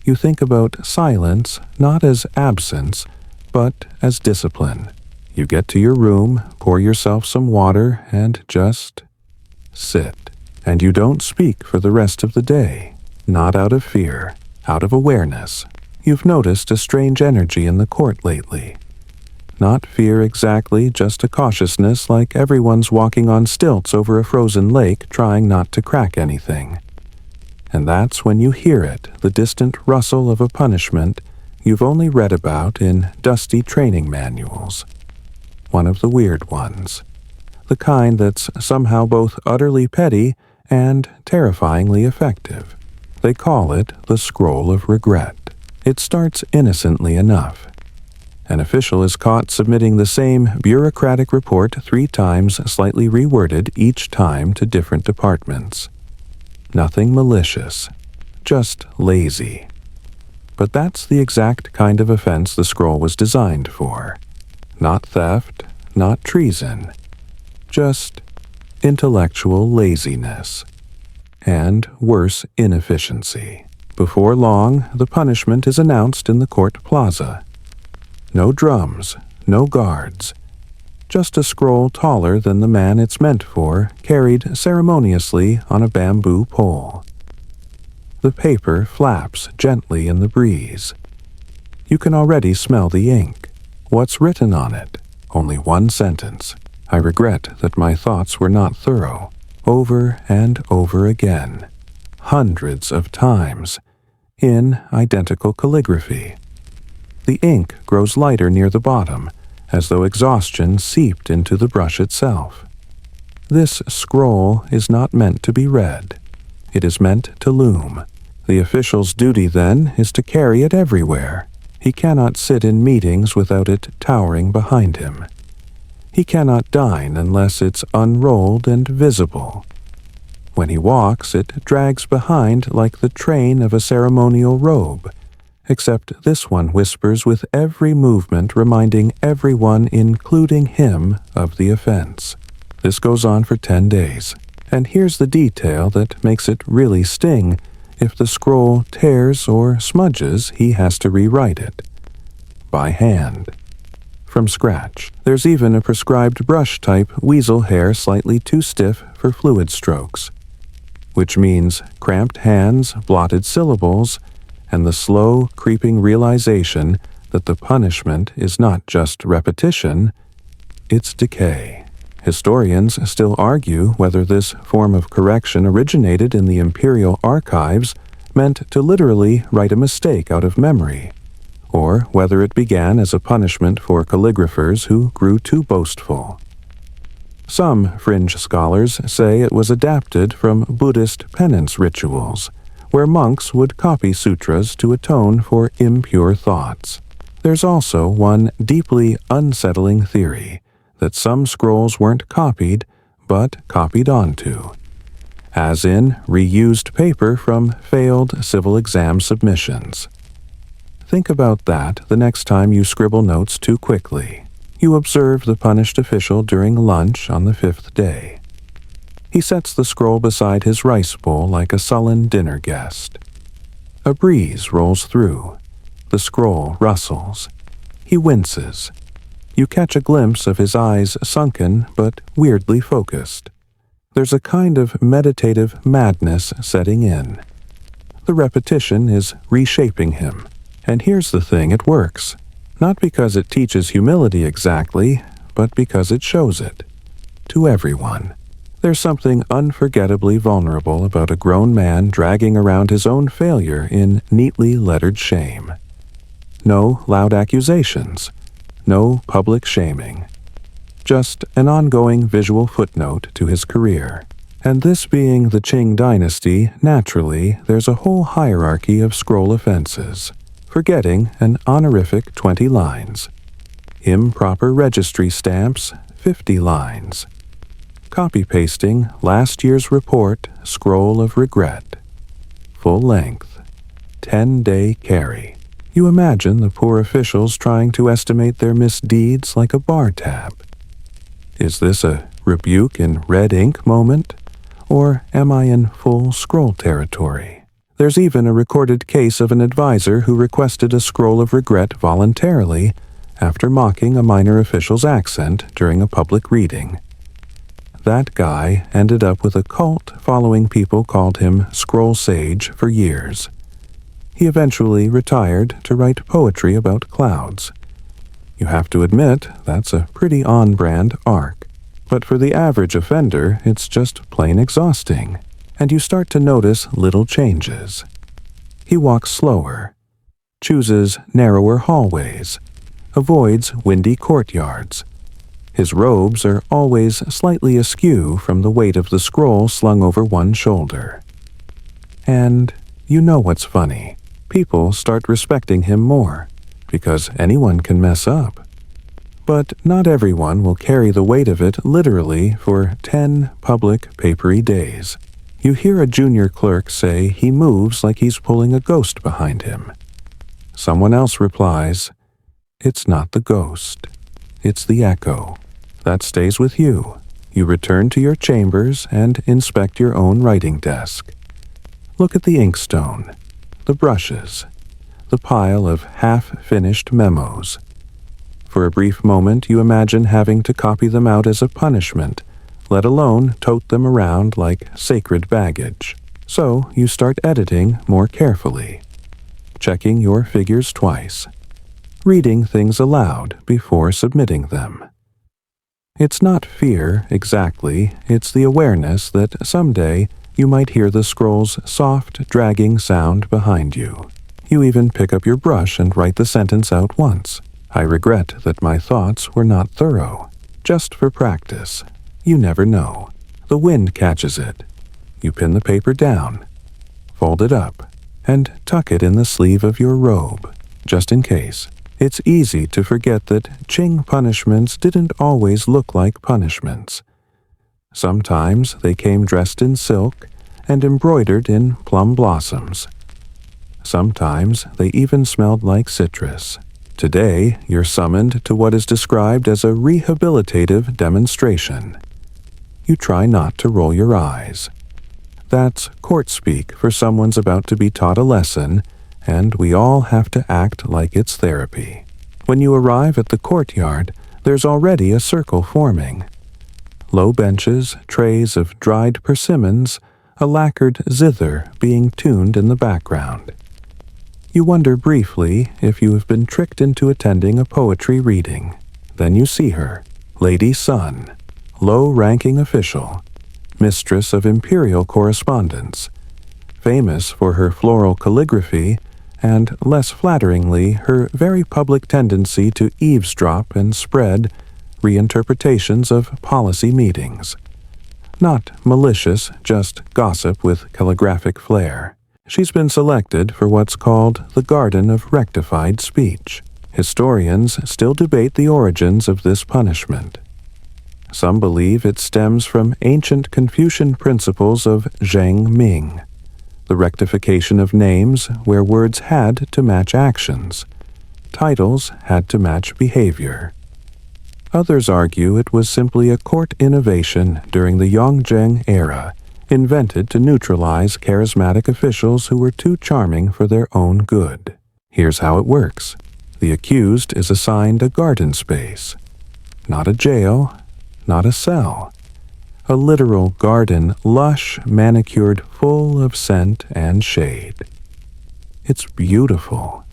You think about silence not as absence, but as discipline. You get to your room, pour yourself some water, and just sit. And you don't speak for the rest of the day, not out of fear, out of awareness. You've noticed a strange energy in the court lately. Not fear exactly, just a cautiousness, like everyone's walking on stilts over a frozen lake, trying not to crack anything. And that's when you hear it, the distant rustle of a punishment you've only read about in dusty training manuals. One of the weird ones. The kind that's somehow both utterly petty and terrifyingly effective. They call it the Scroll of Regret. It starts innocently enough. An official is caught submitting the same bureaucratic report 3 times, slightly reworded each time to different departments. Nothing malicious, just lazy. But that's the exact kind of offense the scroll was designed for. Not theft, not treason, just intellectual laziness. And worse, inefficiency. Before long, the punishment is announced in the court plaza. No drums, no guards. Just a scroll taller than the man it's meant for, carried ceremoniously on a bamboo pole. The paper flaps gently in the breeze. You can already smell the ink. What's written on it? Only 1 sentence. I regret that my thoughts were not thorough. Over and over again. Hundreds of times. In identical calligraphy. The ink grows lighter near the bottom, as though exhaustion seeped into the brush itself. This scroll is not meant to be read. It is meant to loom. The official's duty, then, is to carry it everywhere. He cannot sit in meetings without it towering behind him. He cannot dine unless it's unrolled and visible. When he walks, it drags behind like the train of a ceremonial robe, except this one whispers with every movement, reminding everyone, including him, of the offense. This goes on for 10 days, and here's the detail that makes it really sting. If the scroll tears or smudges, he has to rewrite it. By hand. From scratch. There's even a prescribed brush-type weasel hair slightly too stiff for fluid strokes, which means cramped hands, blotted syllables, and the slow, creeping realization that the punishment is not just repetition, it's decay. Historians still argue whether this form of correction originated in the imperial archives, meant to literally write a mistake out of memory, or whether it began as a punishment for calligraphers who grew too boastful. Some fringe scholars say it was adapted from Buddhist penance rituals, where monks would copy sutras to atone for impure thoughts. There's also one deeply unsettling theory that some scrolls weren't copied, but copied onto, as in reused paper from failed civil exam submissions. Think about that the next time you scribble notes too quickly. You observe the punished official during lunch on the 5th day. He sets the scroll beside his rice bowl like a sullen dinner guest. A breeze rolls through. The scroll rustles. He winces. You catch a glimpse of his eyes sunken but weirdly focused. There's a kind of meditative madness setting in. The repetition is reshaping him. And here's the thing, it works. Not because it teaches humility exactly, but because it shows it. To everyone. There's something unforgettably vulnerable about a grown man dragging around his own failure in neatly lettered shame. No loud accusations. No public shaming. Just an ongoing visual footnote to his career. And this being the Qing Dynasty, naturally, there's a whole hierarchy of scroll offenses, forgetting an honorific 20 lines. Improper registry stamps, 50 lines. Copy-pasting last year's report, scroll of regret. Full length. 10-day carry. You imagine the poor officials trying to estimate their misdeeds like a bar tab. Is this a rebuke in red ink moment? Or am I in full scroll territory? There's even a recorded case of an advisor who requested a scroll of regret voluntarily after mocking a minor official's accent during a public reading. That guy ended up with a cult following people called him Scroll Sage for years. He eventually retired to write poetry about clouds. You have to admit, that's a pretty on-brand arc. But for the average offender, it's just plain exhausting, and you start to notice little changes. He walks slower, chooses narrower hallways, avoids windy courtyards. His robes are always slightly askew from the weight of the scroll slung over one shoulder. And you know what's funny. People start respecting him more, because anyone can mess up. But not everyone will carry the weight of it literally for 10 public papery days. You hear a junior clerk say he moves like he's pulling a ghost behind him. Someone else replies, "It's not the ghost. It's the echo." That stays with you. You return to your chambers and inspect your own writing desk. Look at the inkstone, the brushes, the pile of half-finished memos. For a brief moment you imagine having to copy them out as a punishment, let alone tote them around like sacred baggage. So you start editing more carefully, checking your figures twice, reading things aloud before submitting them. It's not fear exactly, it's the awareness that someday you might hear the scroll's soft, dragging sound behind you. You even pick up your brush and write the sentence out once. I regret that my thoughts were not thorough. Just for practice. You never know. The wind catches it. You pin the paper down, fold it up, and tuck it in the sleeve of your robe, just in case. It's easy to forget that Qing punishments didn't always look like punishments. Sometimes they came dressed in silk and embroidered in plum blossoms. Sometimes they even smelled like citrus. Today, you're summoned to what is described as a rehabilitative demonstration. You try not to roll your eyes. That's court speak for someone's about to be taught a lesson, and we all have to act like it's therapy. When you arrive at the courtyard, there's already a circle forming. Low benches, trays of dried persimmons, a lacquered zither being tuned in the background. You wonder briefly if you have been tricked into attending a poetry reading. Then you see her, Lady Sun, low-ranking official, mistress of imperial correspondence, famous for her floral calligraphy and, less flatteringly, her very public tendency to eavesdrop and spread reinterpretations of policy meetings. Not malicious, just gossip with calligraphic flair. She's been selected for what's called the Garden of Rectified Speech. Historians still debate the origins of this punishment. Some believe it stems from ancient Confucian principles of Zheng Ming, the rectification of names where words had to match actions, titles had to match behavior. Others argue it was simply a court innovation during the Yongjing era, invented to neutralize charismatic officials who were too charming for their own good. Here's how it works. The accused is assigned a garden space. Not a jail, not a cell. A literal garden, lush, manicured, full of scent and shade. It's beautiful.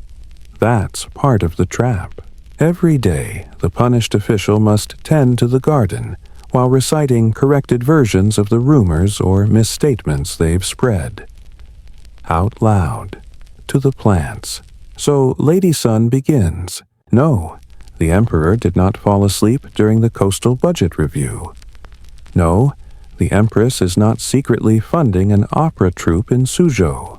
That's part of the trap. Every day, the punished official must tend to the garden while reciting corrected versions of the rumors or misstatements they've spread. Out loud, to the plants. So Lady Sun begins. No, the emperor did not fall asleep during the coastal budget review. No, the empress is not secretly funding an opera troupe in Suzhou.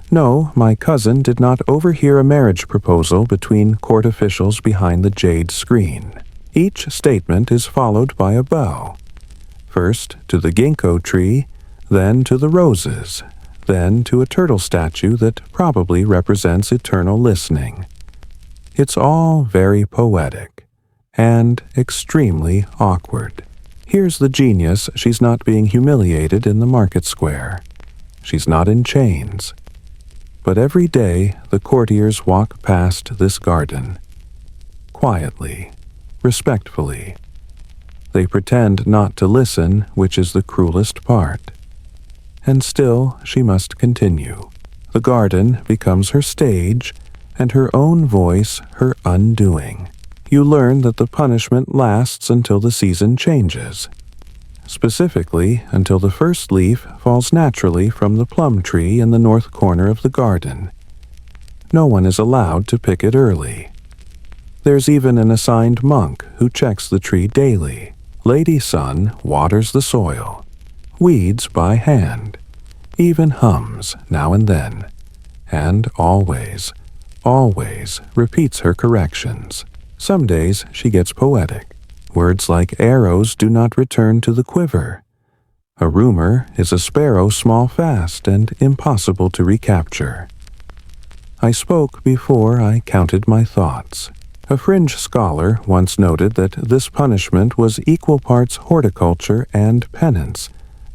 No, my cousin did not overhear a marriage proposal between court officials behind the jade screen. Each statement is followed by a bow. First to the ginkgo tree, then to the roses, then to a turtle statue that probably represents eternal listening. It's all very poetic and extremely awkward. Here's the genius: she's not being humiliated in the market square. She's not in chains. But every day the courtiers walk past this garden. Quietly, respectfully. They pretend not to listen, which is the cruelest part. And still she must continue. The garden becomes her stage, and her own voice her undoing. You learn that the punishment lasts until the season changes. Specifically, until the first leaf falls naturally from the plum tree in the north corner of the garden. No one is allowed to pick it early. There's even an assigned monk who checks the tree daily. Lady Sun waters the soil, weeds by hand, even hums now and then, and always repeats her corrections. Some days she gets poetic. Words like arrows do not return to the quiver. A rumor is a sparrow small fast and impossible to recapture. I spoke before I counted my thoughts. A fringe scholar once noted that this punishment was equal parts horticulture and penance,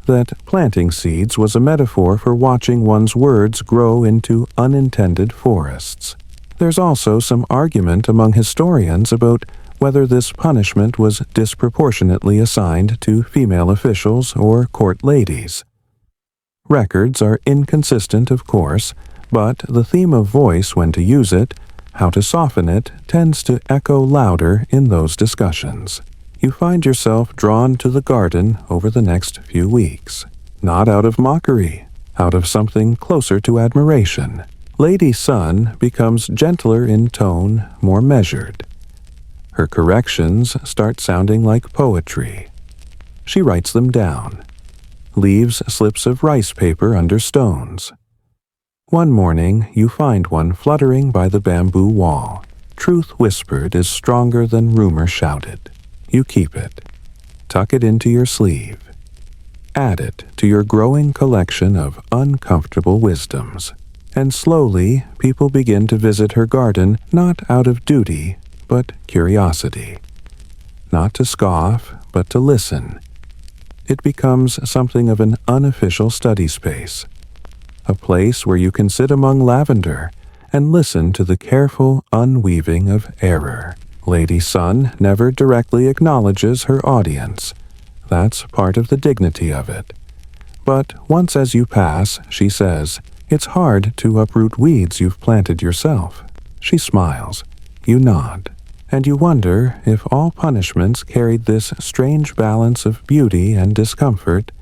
that planting seeds was a metaphor for watching one's words grow into unintended forests. There's also some argument among historians about whether this punishment was disproportionately assigned to female officials or court ladies. Records are inconsistent, of course, but the theme of voice when to use it, how to soften it, tends to echo louder in those discussions. You find yourself drawn to the garden over the next few weeks, not out of mockery, out of something closer to admiration. Lady Sun becomes gentler in tone, more measured. Her corrections start sounding like poetry. She writes them down, leaves slips of rice paper under stones. One morning you find one fluttering by the bamboo wall. Truth whispered is stronger than rumor shouted. You keep it. Tuck it into your sleeve. Add it to your growing collection of uncomfortable wisdoms. And slowly people begin to visit her garden not out of duty, but curiosity. Not to scoff, but to listen. It becomes something of an unofficial study space. A place where you can sit among lavender and listen to the careful unweaving of error. Lady Sun never directly acknowledges her audience. That's part of the dignity of it. But once as you pass, she says, "It's hard to uproot weeds you've planted yourself." She smiles. You nod. And you wonder if all punishments carried this strange balance of beauty and discomfort,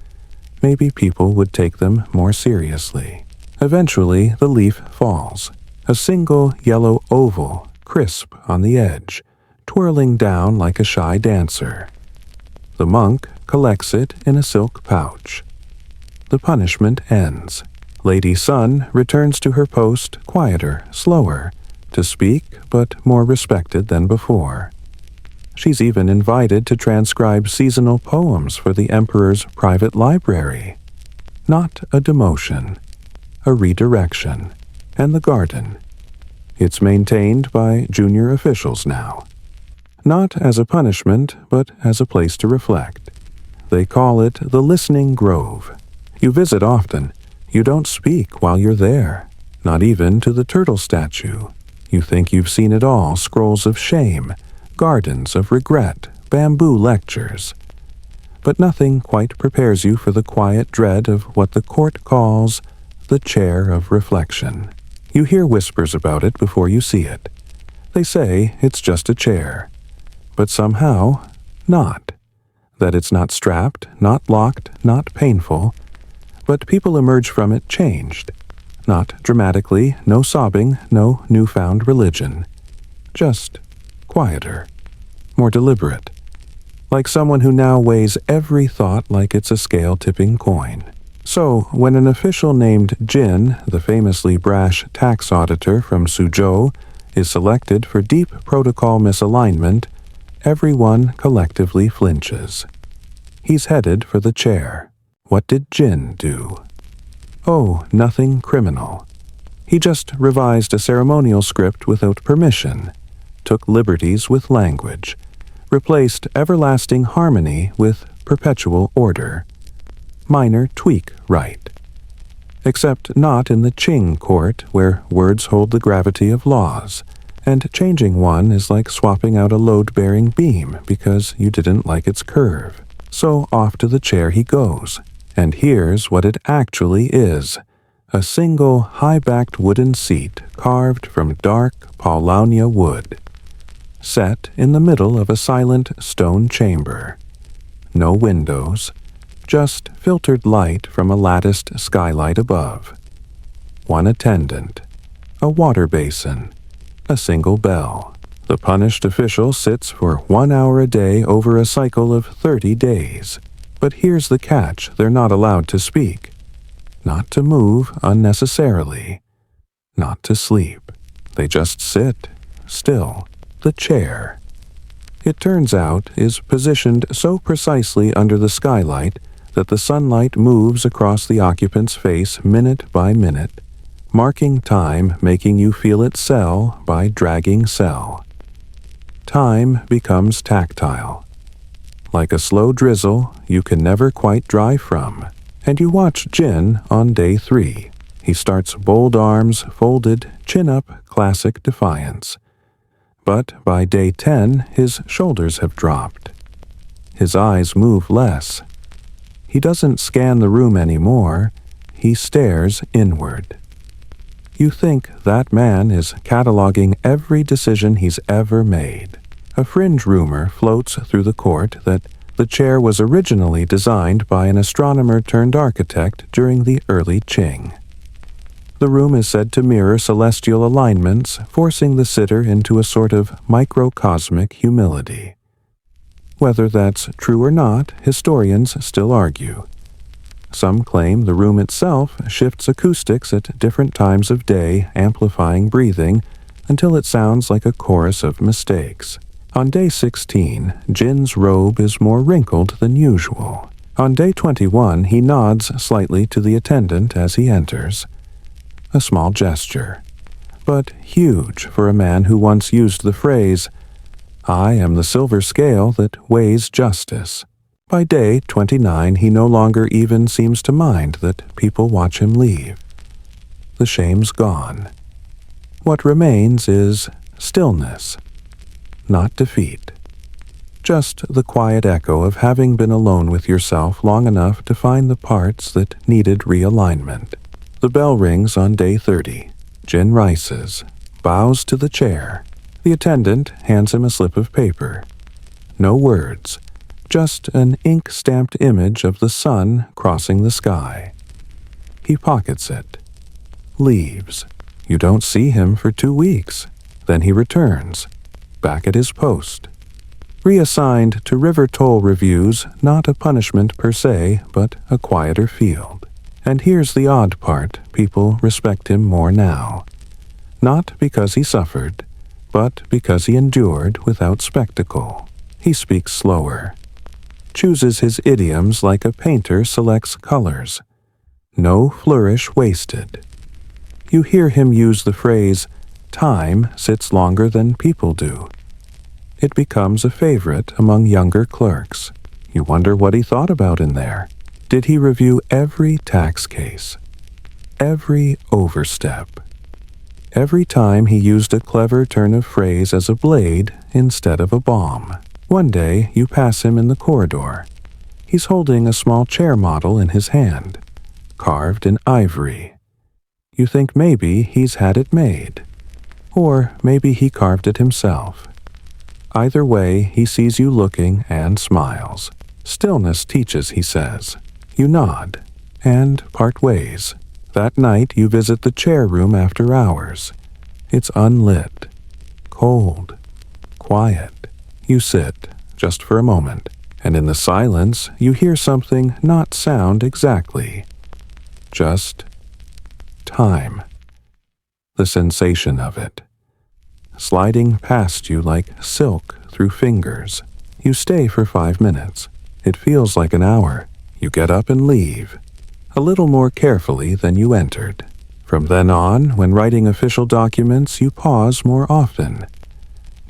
maybe people would take them more seriously. Eventually, the leaf falls, a single yellow oval, crisp on the edge, twirling down like a shy dancer. The monk collects it in a silk pouch. The punishment ends. Lady Sun returns to her post quieter, slower, to speak, but more respected than before. She's even invited to transcribe seasonal poems for the emperor's private library. Not a demotion, a redirection, and the garden. It's maintained by junior officials now. not as a punishment, but as a place to reflect. They call it the Listening Grove. You visit often. You don't speak while you're there, not even to the turtle statue. You think you've seen it all: scrolls of shame, gardens of regret, bamboo lectures. But nothing quite prepares you for the quiet dread of what the court calls the chair of reflection. You hear whispers about it before you see it. They say it's just a chair, but somehow not. That it's not strapped, not locked, not painful, but people emerge from it changed. Not dramatically, no sobbing, no newfound religion. Just quieter, more deliberate. Like someone who now weighs every thought like it's a scale-tipping coin. So, when an official named Jin, the famously brash tax auditor from Suzhou, is selected for deep protocol misalignment, everyone collectively flinches. He's headed for the chair. What did Jin do? Oh, nothing criminal. He just revised a ceremonial script without permission, took liberties with language, replaced everlasting harmony with perpetual order. Minor tweak, right. Except not in the Qing court, where words hold the gravity of laws, and changing one is like swapping out a load-bearing beam because you didn't like its curve. So off to the chair he goes, and here's what it actually is: a single high-backed wooden seat carved from dark paulownia wood, set in the middle of a silent stone chamber. No windows, just filtered light from a latticed skylight above. One attendant, a water basin, a single bell. The punished official sits for 1 hour a day over a cycle of 30 days. But here's the catch: they're not allowed to speak, not to move unnecessarily, not to sleep. They just sit, still. The chair, it turns out, is positioned so precisely under the skylight that the sunlight moves across the occupant's face minute by minute, marking time, making you feel it cell by dragging cell. Time becomes tactile. Like a slow drizzle you can never quite dry from. And you watch Jin on day 3. He starts bold arms folded, chin up, classic defiance. But by day 10, his shoulders have dropped. His eyes move less. He doesn't scan the room anymore. He stares inward. You think that man is cataloging every decision he's ever made. A fringe rumor floats through the court that the chair was originally designed by an astronomer-turned-architect during the early Qing. The room is said to mirror celestial alignments, forcing the sitter into a sort of microcosmic humility. Whether that's true or not, historians still argue. Some claim the room itself shifts acoustics at different times of day, amplifying breathing, until it sounds like a chorus of mistakes. On day 16, Jin's robe is more wrinkled than usual. On day 21, he nods slightly to the attendant as he enters. A small gesture, but huge for a man who once used the phrase, "I am the silver scale that weighs justice." By day 29, he no longer even seems to mind that people watch him leave. The shame's gone. What remains is stillness, not defeat. Just the quiet echo of having been alone with yourself long enough to find the parts that needed realignment. The bell rings on day 30. Jin rises, bows to the chair. The attendant hands him a slip of paper. No words, just an ink-stamped image of the sun crossing the sky. He pockets it. Leaves. You don't see him for 2 weeks. Then he returns, back at his post. Reassigned to river toll reviews, not a punishment per se, but a quieter field. And here's the odd part: people respect him more now. Not because he suffered, but because he endured without spectacle. He speaks slower, chooses his idioms like a painter selects colors. No flourish wasted. You hear him use the phrase, "Time sits longer than people do." It becomes a favorite among younger clerks. You wonder what he thought about in there. Did he review every tax case? Every overstep? Every time he used a clever turn of phrase as a blade instead of a bomb? One day you pass him in the corridor. He's holding a small chair model in his hand, carved in ivory. You think maybe he's had it made. Or maybe he carved it himself. Either way, he sees you looking and smiles. Stillness teaches, he says. You nod, and part ways. That night you visit the chair room after hours. It's unlit, cold, quiet. You sit, just for a moment, and in the silence you hear something not sound exactly. Just time. The sensation of it, sliding past you like silk through fingers. You stay for 5 minutes. It feels like an hour. You get up and leave, a little more carefully than you entered. From then on, when writing official documents, you pause more often,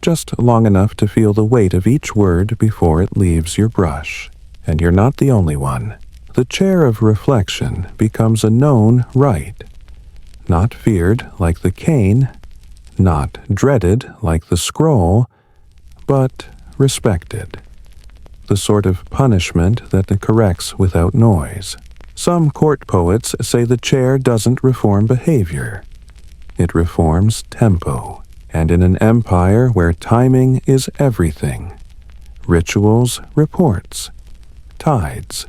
just long enough to feel the weight of each word before it leaves your brush. And you're not the only one. The chair of reflection becomes a known right. Not feared like the cane, not dreaded like the scroll, but respected. The sort of punishment that corrects without noise. Some court poets say the chair doesn't reform behavior. It reforms tempo. And in an empire where timing is everything, rituals, reports, tides,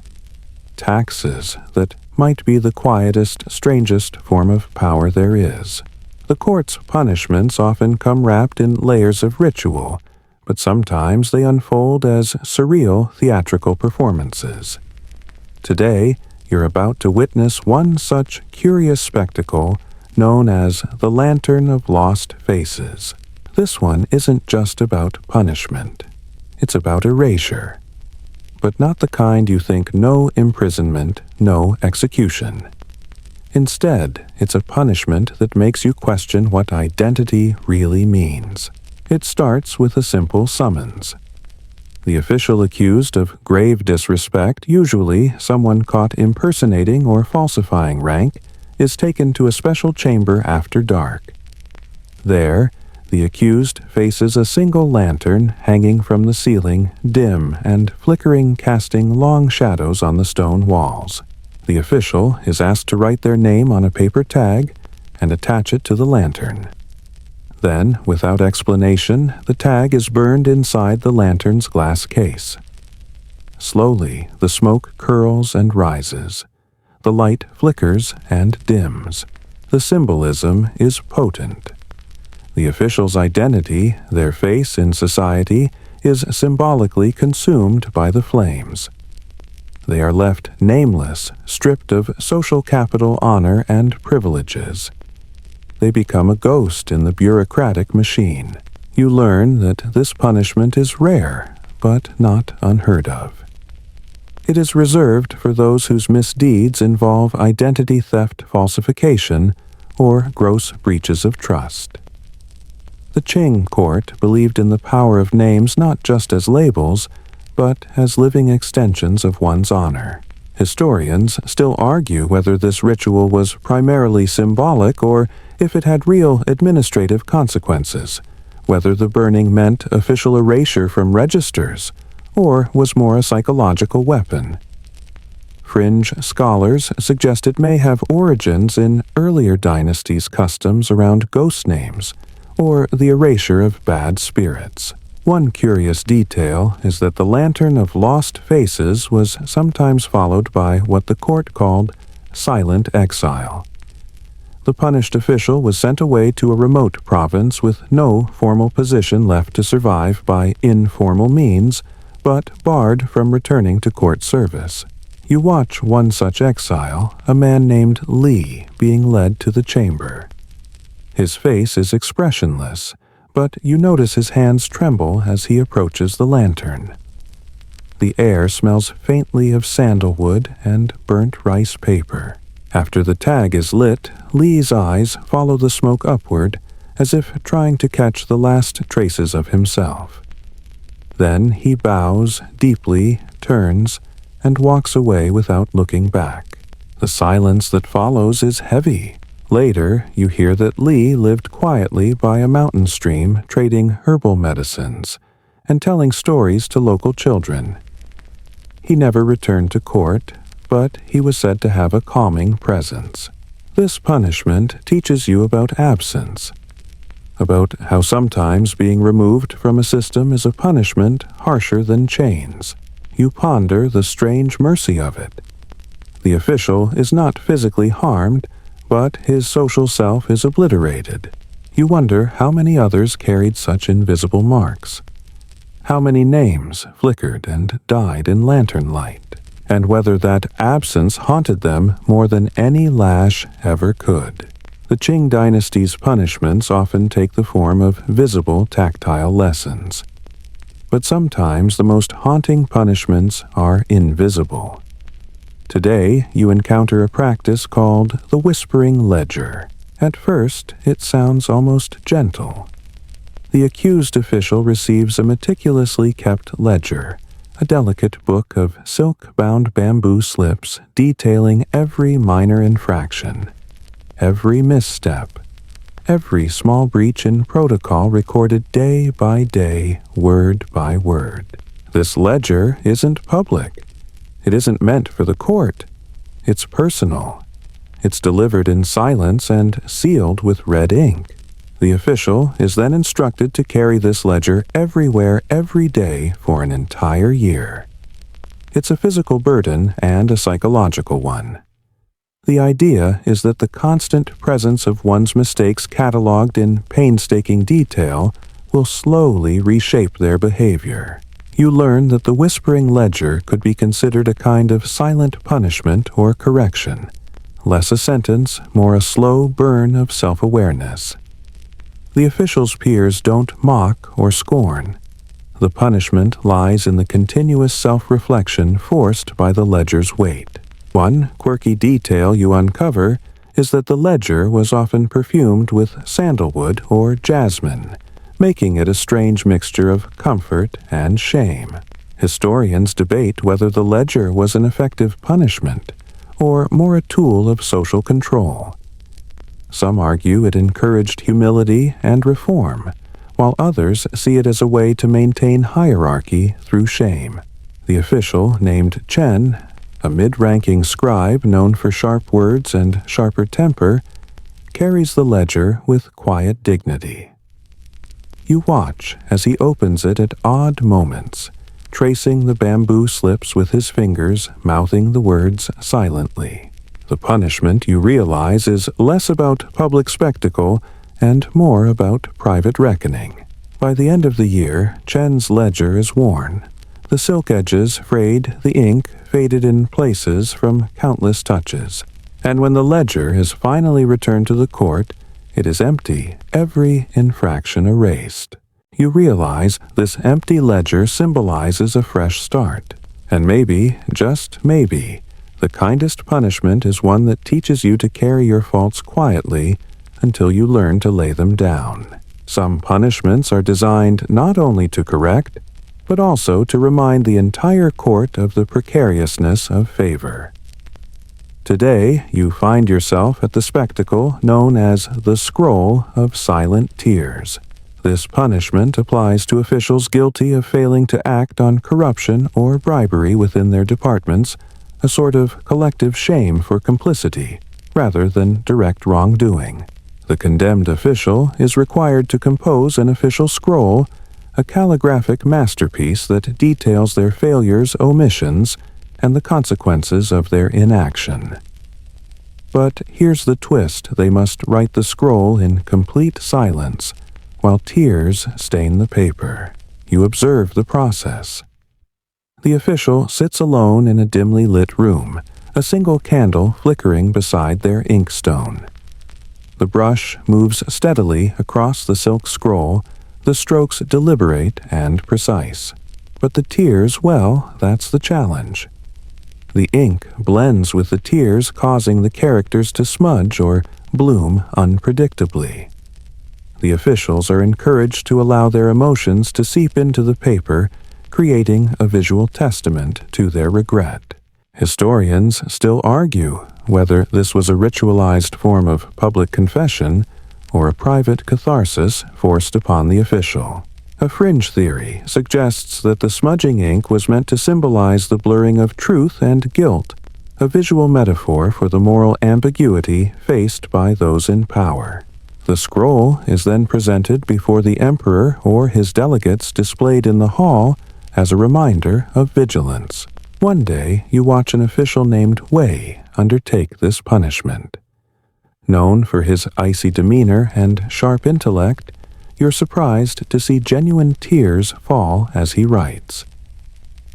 taxes that might be the quietest, strangest form of power there is. The court's punishments often come wrapped in layers of ritual, but sometimes they unfold as surreal theatrical performances. Today, you're about to witness one such curious spectacle known as the Lantern of Lost Faces. This one isn't just about punishment. It's about erasure. But not the kind you think no imprisonment, no execution. Instead, it's a punishment that makes you question what identity really means. It starts with a simple summons. The official accused of grave disrespect, usually someone caught impersonating or falsifying rank, is taken to a special chamber after dark. There, the accused faces a single lantern hanging from the ceiling, dim and flickering, casting long shadows on the stone walls. The official is asked to write their name on a paper tag and attach it to the lantern. Then, without explanation, the tag is burned inside the lantern's glass case. Slowly, the smoke curls and rises. The light flickers and dims. The symbolism is potent. The official's identity, their face in society, is symbolically consumed by the flames. They are left nameless, stripped of social capital, honor, and privileges. They become a ghost in the bureaucratic machine. You learn that this punishment is rare, but not unheard of. It is reserved for those whose misdeeds involve identity theft, falsification, or gross breaches of trust. The Qing court believed in the power of names not just as labels, but as living extensions of one's honor. Historians still argue whether this ritual was primarily symbolic or if it had real administrative consequences, whether the burning meant official erasure from registers, or was more a psychological weapon. Fringe scholars suggest it may have origins in earlier dynasties' customs around ghost names, or the erasure of bad spirits. One curious detail is that the Lantern of Lost Faces was sometimes followed by what the court called silent exile. The punished official was sent away to a remote province with no formal position left to survive by informal means, but barred from returning to court service. You watch one such exile, a man named Li, being led to the chamber. His face is expressionless, but you notice his hands tremble as he approaches the lantern. The air smells faintly of sandalwood and burnt rice paper. After the tag is lit, Li's eyes follow the smoke upward, as if trying to catch the last traces of himself. Then he bows deeply, turns, and walks away without looking back. The silence that follows is heavy. Later, you hear that Li lived quietly by a mountain stream trading herbal medicines and telling stories to local children. He never returned to court, but he was said to have a calming presence. This punishment teaches you about absence, about how sometimes being removed from a system is a punishment harsher than chains. You ponder the strange mercy of it. The official is not physically harmed, but his social self is obliterated. You wonder how many others carried such invisible marks, how many names flickered and died in lantern light, and whether that absence haunted them more than any lash ever could. The Qing Dynasty's punishments often take the form of visible tactile lessons. But sometimes the most haunting punishments are invisible. Today, you encounter a practice called the whispering ledger. At first, it sounds almost gentle. The accused official receives a meticulously kept ledger, a delicate book of silk-bound bamboo slips detailing every minor infraction, every misstep, every small breach in protocol recorded day by day, word by word. This ledger isn't public. It isn't meant for the court. It's personal. It's delivered in silence and sealed with red ink. The official is then instructed to carry this ledger everywhere every day for an entire year. It's a physical burden and a psychological one. The idea is that the constant presence of one's mistakes cataloged in painstaking detail will slowly reshape their behavior. You learn that the whispering ledger could be considered a kind of silent punishment or correction, less a sentence, more a slow burn of self-awareness. The official's peers don't mock or scorn. The punishment lies in the continuous self-reflection forced by the ledger's weight. One quirky detail you uncover is that the ledger was often perfumed with sandalwood or jasmine, making it a strange mixture of comfort and shame. Historians debate whether the ledger was an effective punishment or more a tool of social control. Some argue it encouraged humility and reform, while others see it as a way to maintain hierarchy through shame. The official, named Chen, a mid-ranking scribe known for sharp words and sharper temper, carries the ledger with quiet dignity. You watch as he opens it at odd moments, tracing the bamboo slips with his fingers, mouthing the words silently. The punishment, you realize, is less about public spectacle and more about private reckoning. By the end of the year, Chen's ledger is worn. The silk edges frayed, the ink faded in places from countless touches. And when the ledger is finally returned to the court, it is empty, every infraction erased. You realize this empty ledger symbolizes a fresh start. And maybe, just maybe, the kindest punishment is one that teaches you to carry your faults quietly until you learn to lay them down. Some punishments are designed not only to correct, but also to remind the entire court of the precariousness of favor. Today, you find yourself at the spectacle known as the Scroll of Silent Tears. This punishment applies to officials guilty of failing to act on corruption or bribery within their departments, a sort of collective shame for complicity, rather than direct wrongdoing. The condemned official is required to compose an official scroll, a calligraphic masterpiece that details their failures, omissions, and the consequences of their inaction. But here's the twist: they must write the scroll in complete silence, while tears stain the paper. You observe the process. The official sits alone in a dimly lit room, a single candle flickering beside their inkstone. The brush moves steadily across the silk scroll, the strokes deliberate and precise. But the tears, well, that's the challenge. The ink blends with the tears, causing the characters to smudge or bloom unpredictably. The officials are encouraged to allow their emotions to seep into the paper creating a visual testament to their regret. Historians still argue whether this was a ritualized form of public confession or a private catharsis forced upon the official. A fringe theory suggests that the smudging ink was meant to symbolize the blurring of truth and guilt, a visual metaphor for the moral ambiguity faced by those in power. The scroll is then presented before the emperor or his delegates displayed in the hall as a reminder of vigilance. One day, you watch an official named Wei undertake this punishment. Known for his icy demeanor and sharp intellect, you're surprised to see genuine tears fall as he writes.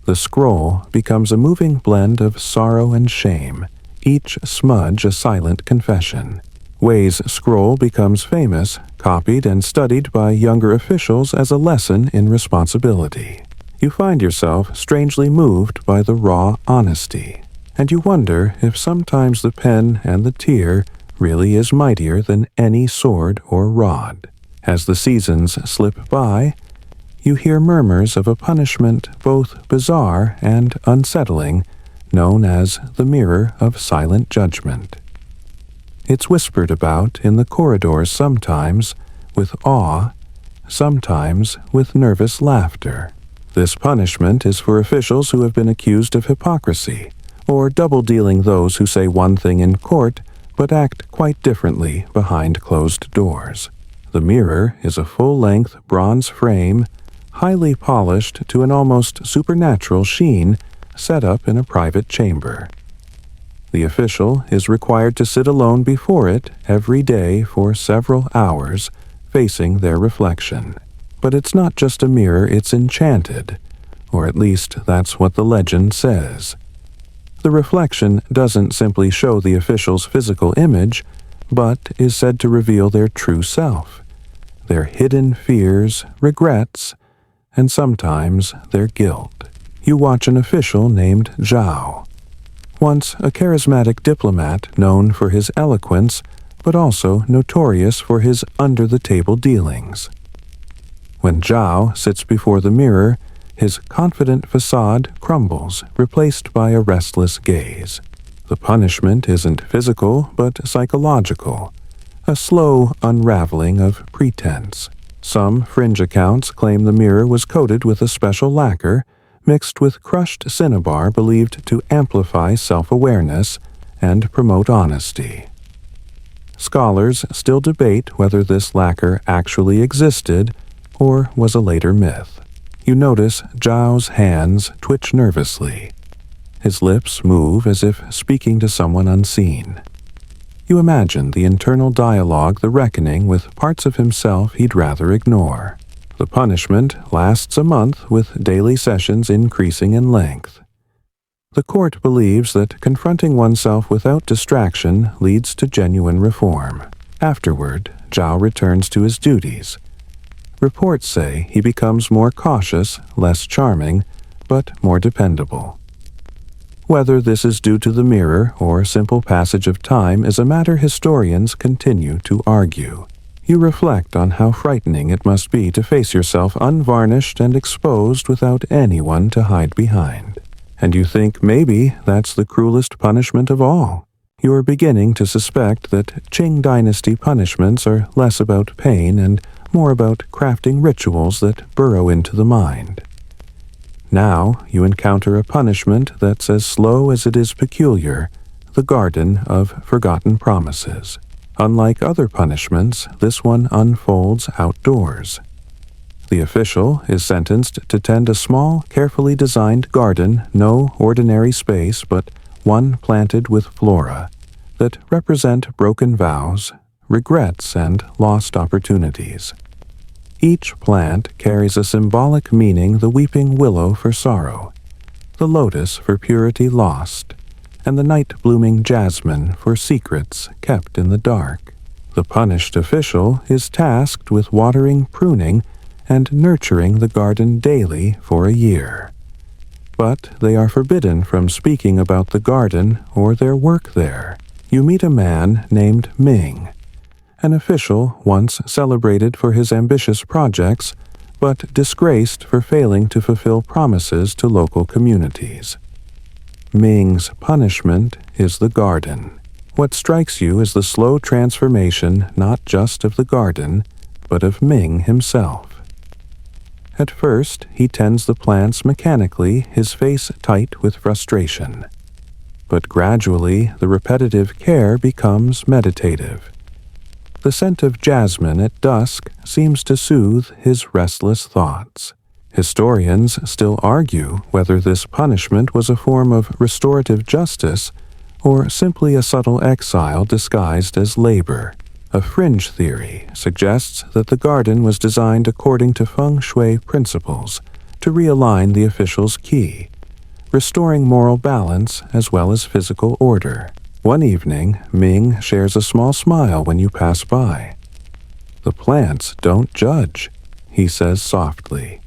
The scroll becomes a moving blend of sorrow and shame, each smudge a silent confession. Wei's scroll becomes famous, copied and studied by younger officials as a lesson in responsibility. You find yourself strangely moved by the raw honesty, and you wonder if sometimes the pen and the tear really is mightier than any sword or rod. As the seasons slip by, you hear murmurs of a punishment both bizarre and unsettling, known as the Mirror of Silent Judgment. It's whispered about in the corridors sometimes with awe, sometimes with nervous laughter. This punishment is for officials who have been accused of hypocrisy, or double-dealing those who say one thing in court but act quite differently behind closed doors. The mirror is a full-length bronze frame, highly polished to an almost supernatural sheen, set up in a private chamber. The official is required to sit alone before it every day for several hours, facing their reflection. But it's not just a mirror, it's enchanted, or at least that's what the legend says. The reflection doesn't simply show the official's physical image, but is said to reveal their true self, their hidden fears, regrets, and sometimes their guilt. You watch an official named Zhao, once a charismatic diplomat known for his eloquence, but also notorious for his under-the-table dealings. When Zhao sits before the mirror, his confident facade crumbles, replaced by a restless gaze. The punishment isn't physical, but psychological, a slow unraveling of pretense. Some fringe accounts claim the mirror was coated with a special lacquer, mixed with crushed cinnabar believed to amplify self-awareness and promote honesty. Scholars still debate whether this lacquer actually existed or was a later myth. You notice Zhao's hands twitch nervously. His lips move as if speaking to someone unseen. You imagine the internal dialogue, the reckoning with parts of himself he'd rather ignore. The punishment lasts a month, with daily sessions increasing in length. The court believes that confronting oneself without distraction leads to genuine reform. Afterward, Zhao returns to his duties. Reports say he becomes more cautious, less charming, but more dependable. Whether this is due to the mirror or simple passage of time is a matter historians continue to argue. You reflect on how frightening it must be to face yourself unvarnished and exposed without anyone to hide behind. And you think maybe that's the cruelest punishment of all. You're beginning to suspect that Qing Dynasty punishments are less about pain and more about crafting rituals that burrow into the mind. Now you encounter a punishment that's as slow as it is peculiar, the Garden of Forgotten Promises. Unlike other punishments, this one unfolds outdoors. The official is sentenced to tend a small, carefully designed garden, no ordinary space, but one planted with flora, that represent broken vows, regrets, and lost opportunities. Each plant carries a symbolic meaning: the weeping willow for sorrow, the lotus for purity lost, and the night-blooming jasmine for secrets kept in the dark. The punished official is tasked with watering, pruning, and nurturing the garden daily for a year. But they are forbidden from speaking about the garden or their work there. You meet a man named Ming, an official once celebrated for his ambitious projects, but disgraced for failing to fulfill promises to local communities. Ming's punishment is the garden. What strikes you is the slow transformation not just of the garden, but of Ming himself. At first, he tends the plants mechanically, his face tight with frustration. But gradually, the repetitive care becomes meditative. The scent of jasmine at dusk seems to soothe his restless thoughts. Historians still argue whether this punishment was a form of restorative justice or simply a subtle exile disguised as labor. A fringe theory suggests that the garden was designed according to feng shui principles to realign the official's qi, restoring moral balance as well as physical order. One evening, Ming shares a small smile when you pass by. "The plants don't judge," he says softly.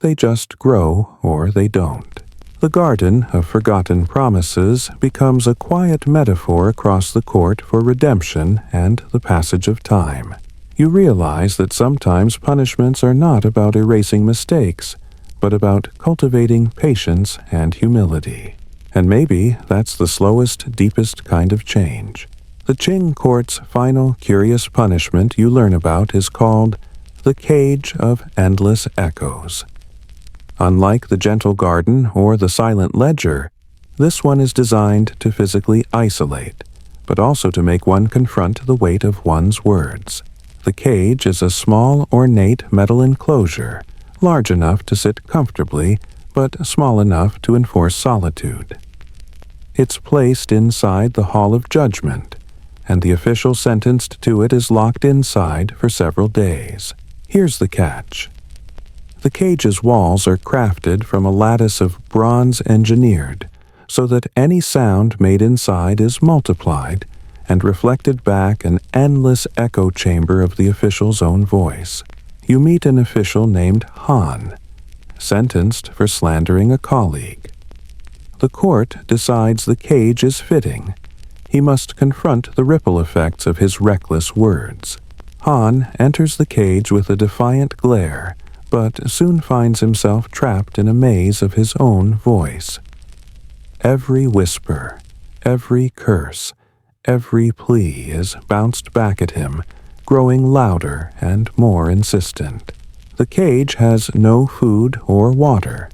"They just grow or they don't." The garden of forgotten promises becomes a quiet metaphor across the court for redemption and the passage of time. You realize that sometimes punishments are not about erasing mistakes, but about cultivating patience and humility. And maybe that's the slowest, deepest kind of change. The Qing court's final curious punishment you learn about is called the Cage of Endless Echoes. Unlike the gentle garden or the silent ledger, this one is designed to physically isolate, but also to make one confront the weight of one's words. The cage is a small, ornate metal enclosure, large enough to sit comfortably, but small enough to enforce solitude. It's placed inside the Hall of Judgment, and the official sentenced to it is locked inside for several days. Here's the catch. The cage's walls are crafted from a lattice of bronze engineered, so that any sound made inside is multiplied and reflected back an endless echo chamber of the official's own voice. You meet an official named Han, sentenced for slandering a colleague. The court decides the cage is fitting. He must confront the ripple effects of his reckless words. Han enters the cage with a defiant glare, but soon finds himself trapped in a maze of his own voice. Every whisper, every curse, every plea is bounced back at him, growing louder and more insistent. The cage has no food or water,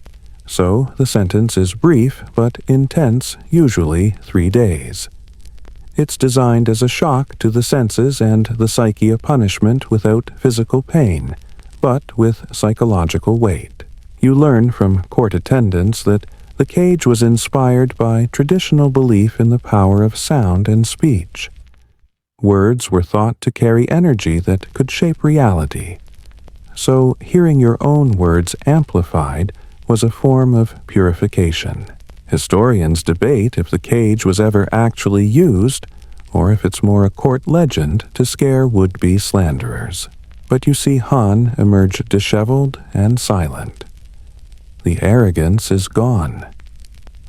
so the sentence is brief but intense, usually 3 days. It's designed as a shock to the senses and the psyche, a punishment without physical pain, but with psychological weight. You learn from court attendants that the cage was inspired by traditional belief in the power of sound and speech. Words were thought to carry energy that could shape reality. So hearing your own words amplified was a form of purification. Historians debate if the cage was ever actually used, or if it's more a court legend to scare would-be slanderers. But you see Han emerge disheveled and silent. The arrogance is gone.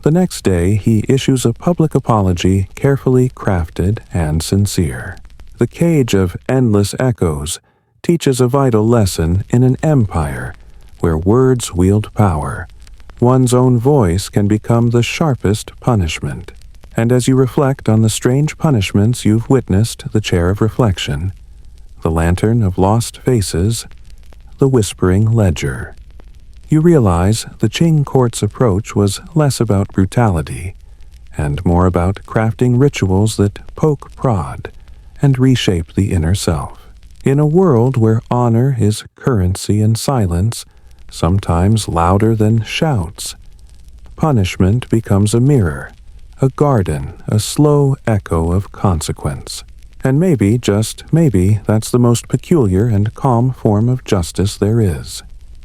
The next day, he issues a public apology, carefully crafted and sincere. The Cage of Endless Echoes teaches a vital lesson in an empire where words wield power. One's own voice can become the sharpest punishment. And as you reflect on the strange punishments you've witnessed, the chair of reflection, the lantern of lost faces, the whispering ledger, you realize the Qing court's approach was less about brutality and more about crafting rituals that poke, prod, and reshape the inner self. In a world where honor is currency and silence, sometimes louder than shouts, punishment becomes a mirror, a garden, a slow echo of consequence. And maybe, just maybe, that's the most peculiar and calm form of justice there is.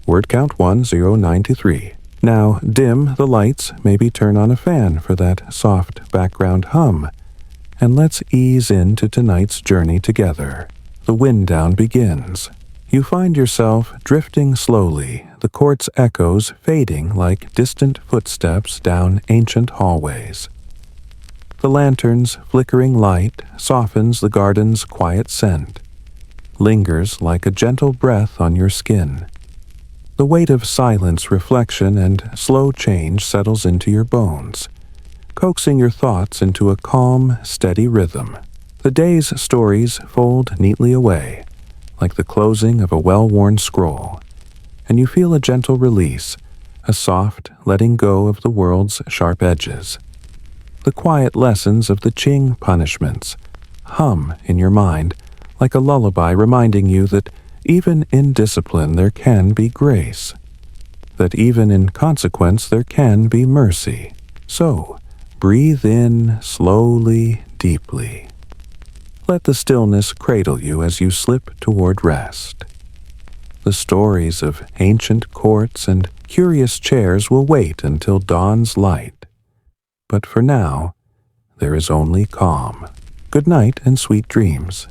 Word count 1093. Now dim the lights, maybe turn on a fan for that soft background hum, and let's ease into tonight's journey together. The wind down begins. You find yourself drifting slowly, the court's echoes fading like distant footsteps down ancient hallways. The lantern's flickering light softens the garden's quiet scent, lingers like a gentle breath on your skin. The weight of silence, reflection, and slow change settles into your bones, coaxing your thoughts into a calm, steady rhythm. The day's stories fold neatly away, like the closing of a well-worn scroll, and you feel a gentle release, a soft letting go of the world's sharp edges. The quiet lessons of the Qing punishments hum in your mind like a lullaby reminding you that even in discipline there can be grace, that even in consequence there can be mercy. So, breathe in slowly, deeply. Let the stillness cradle you as you slip toward rest. The stories of ancient courts and curious chairs will wait until dawn's light. But for now, there is only calm. Good night and sweet dreams.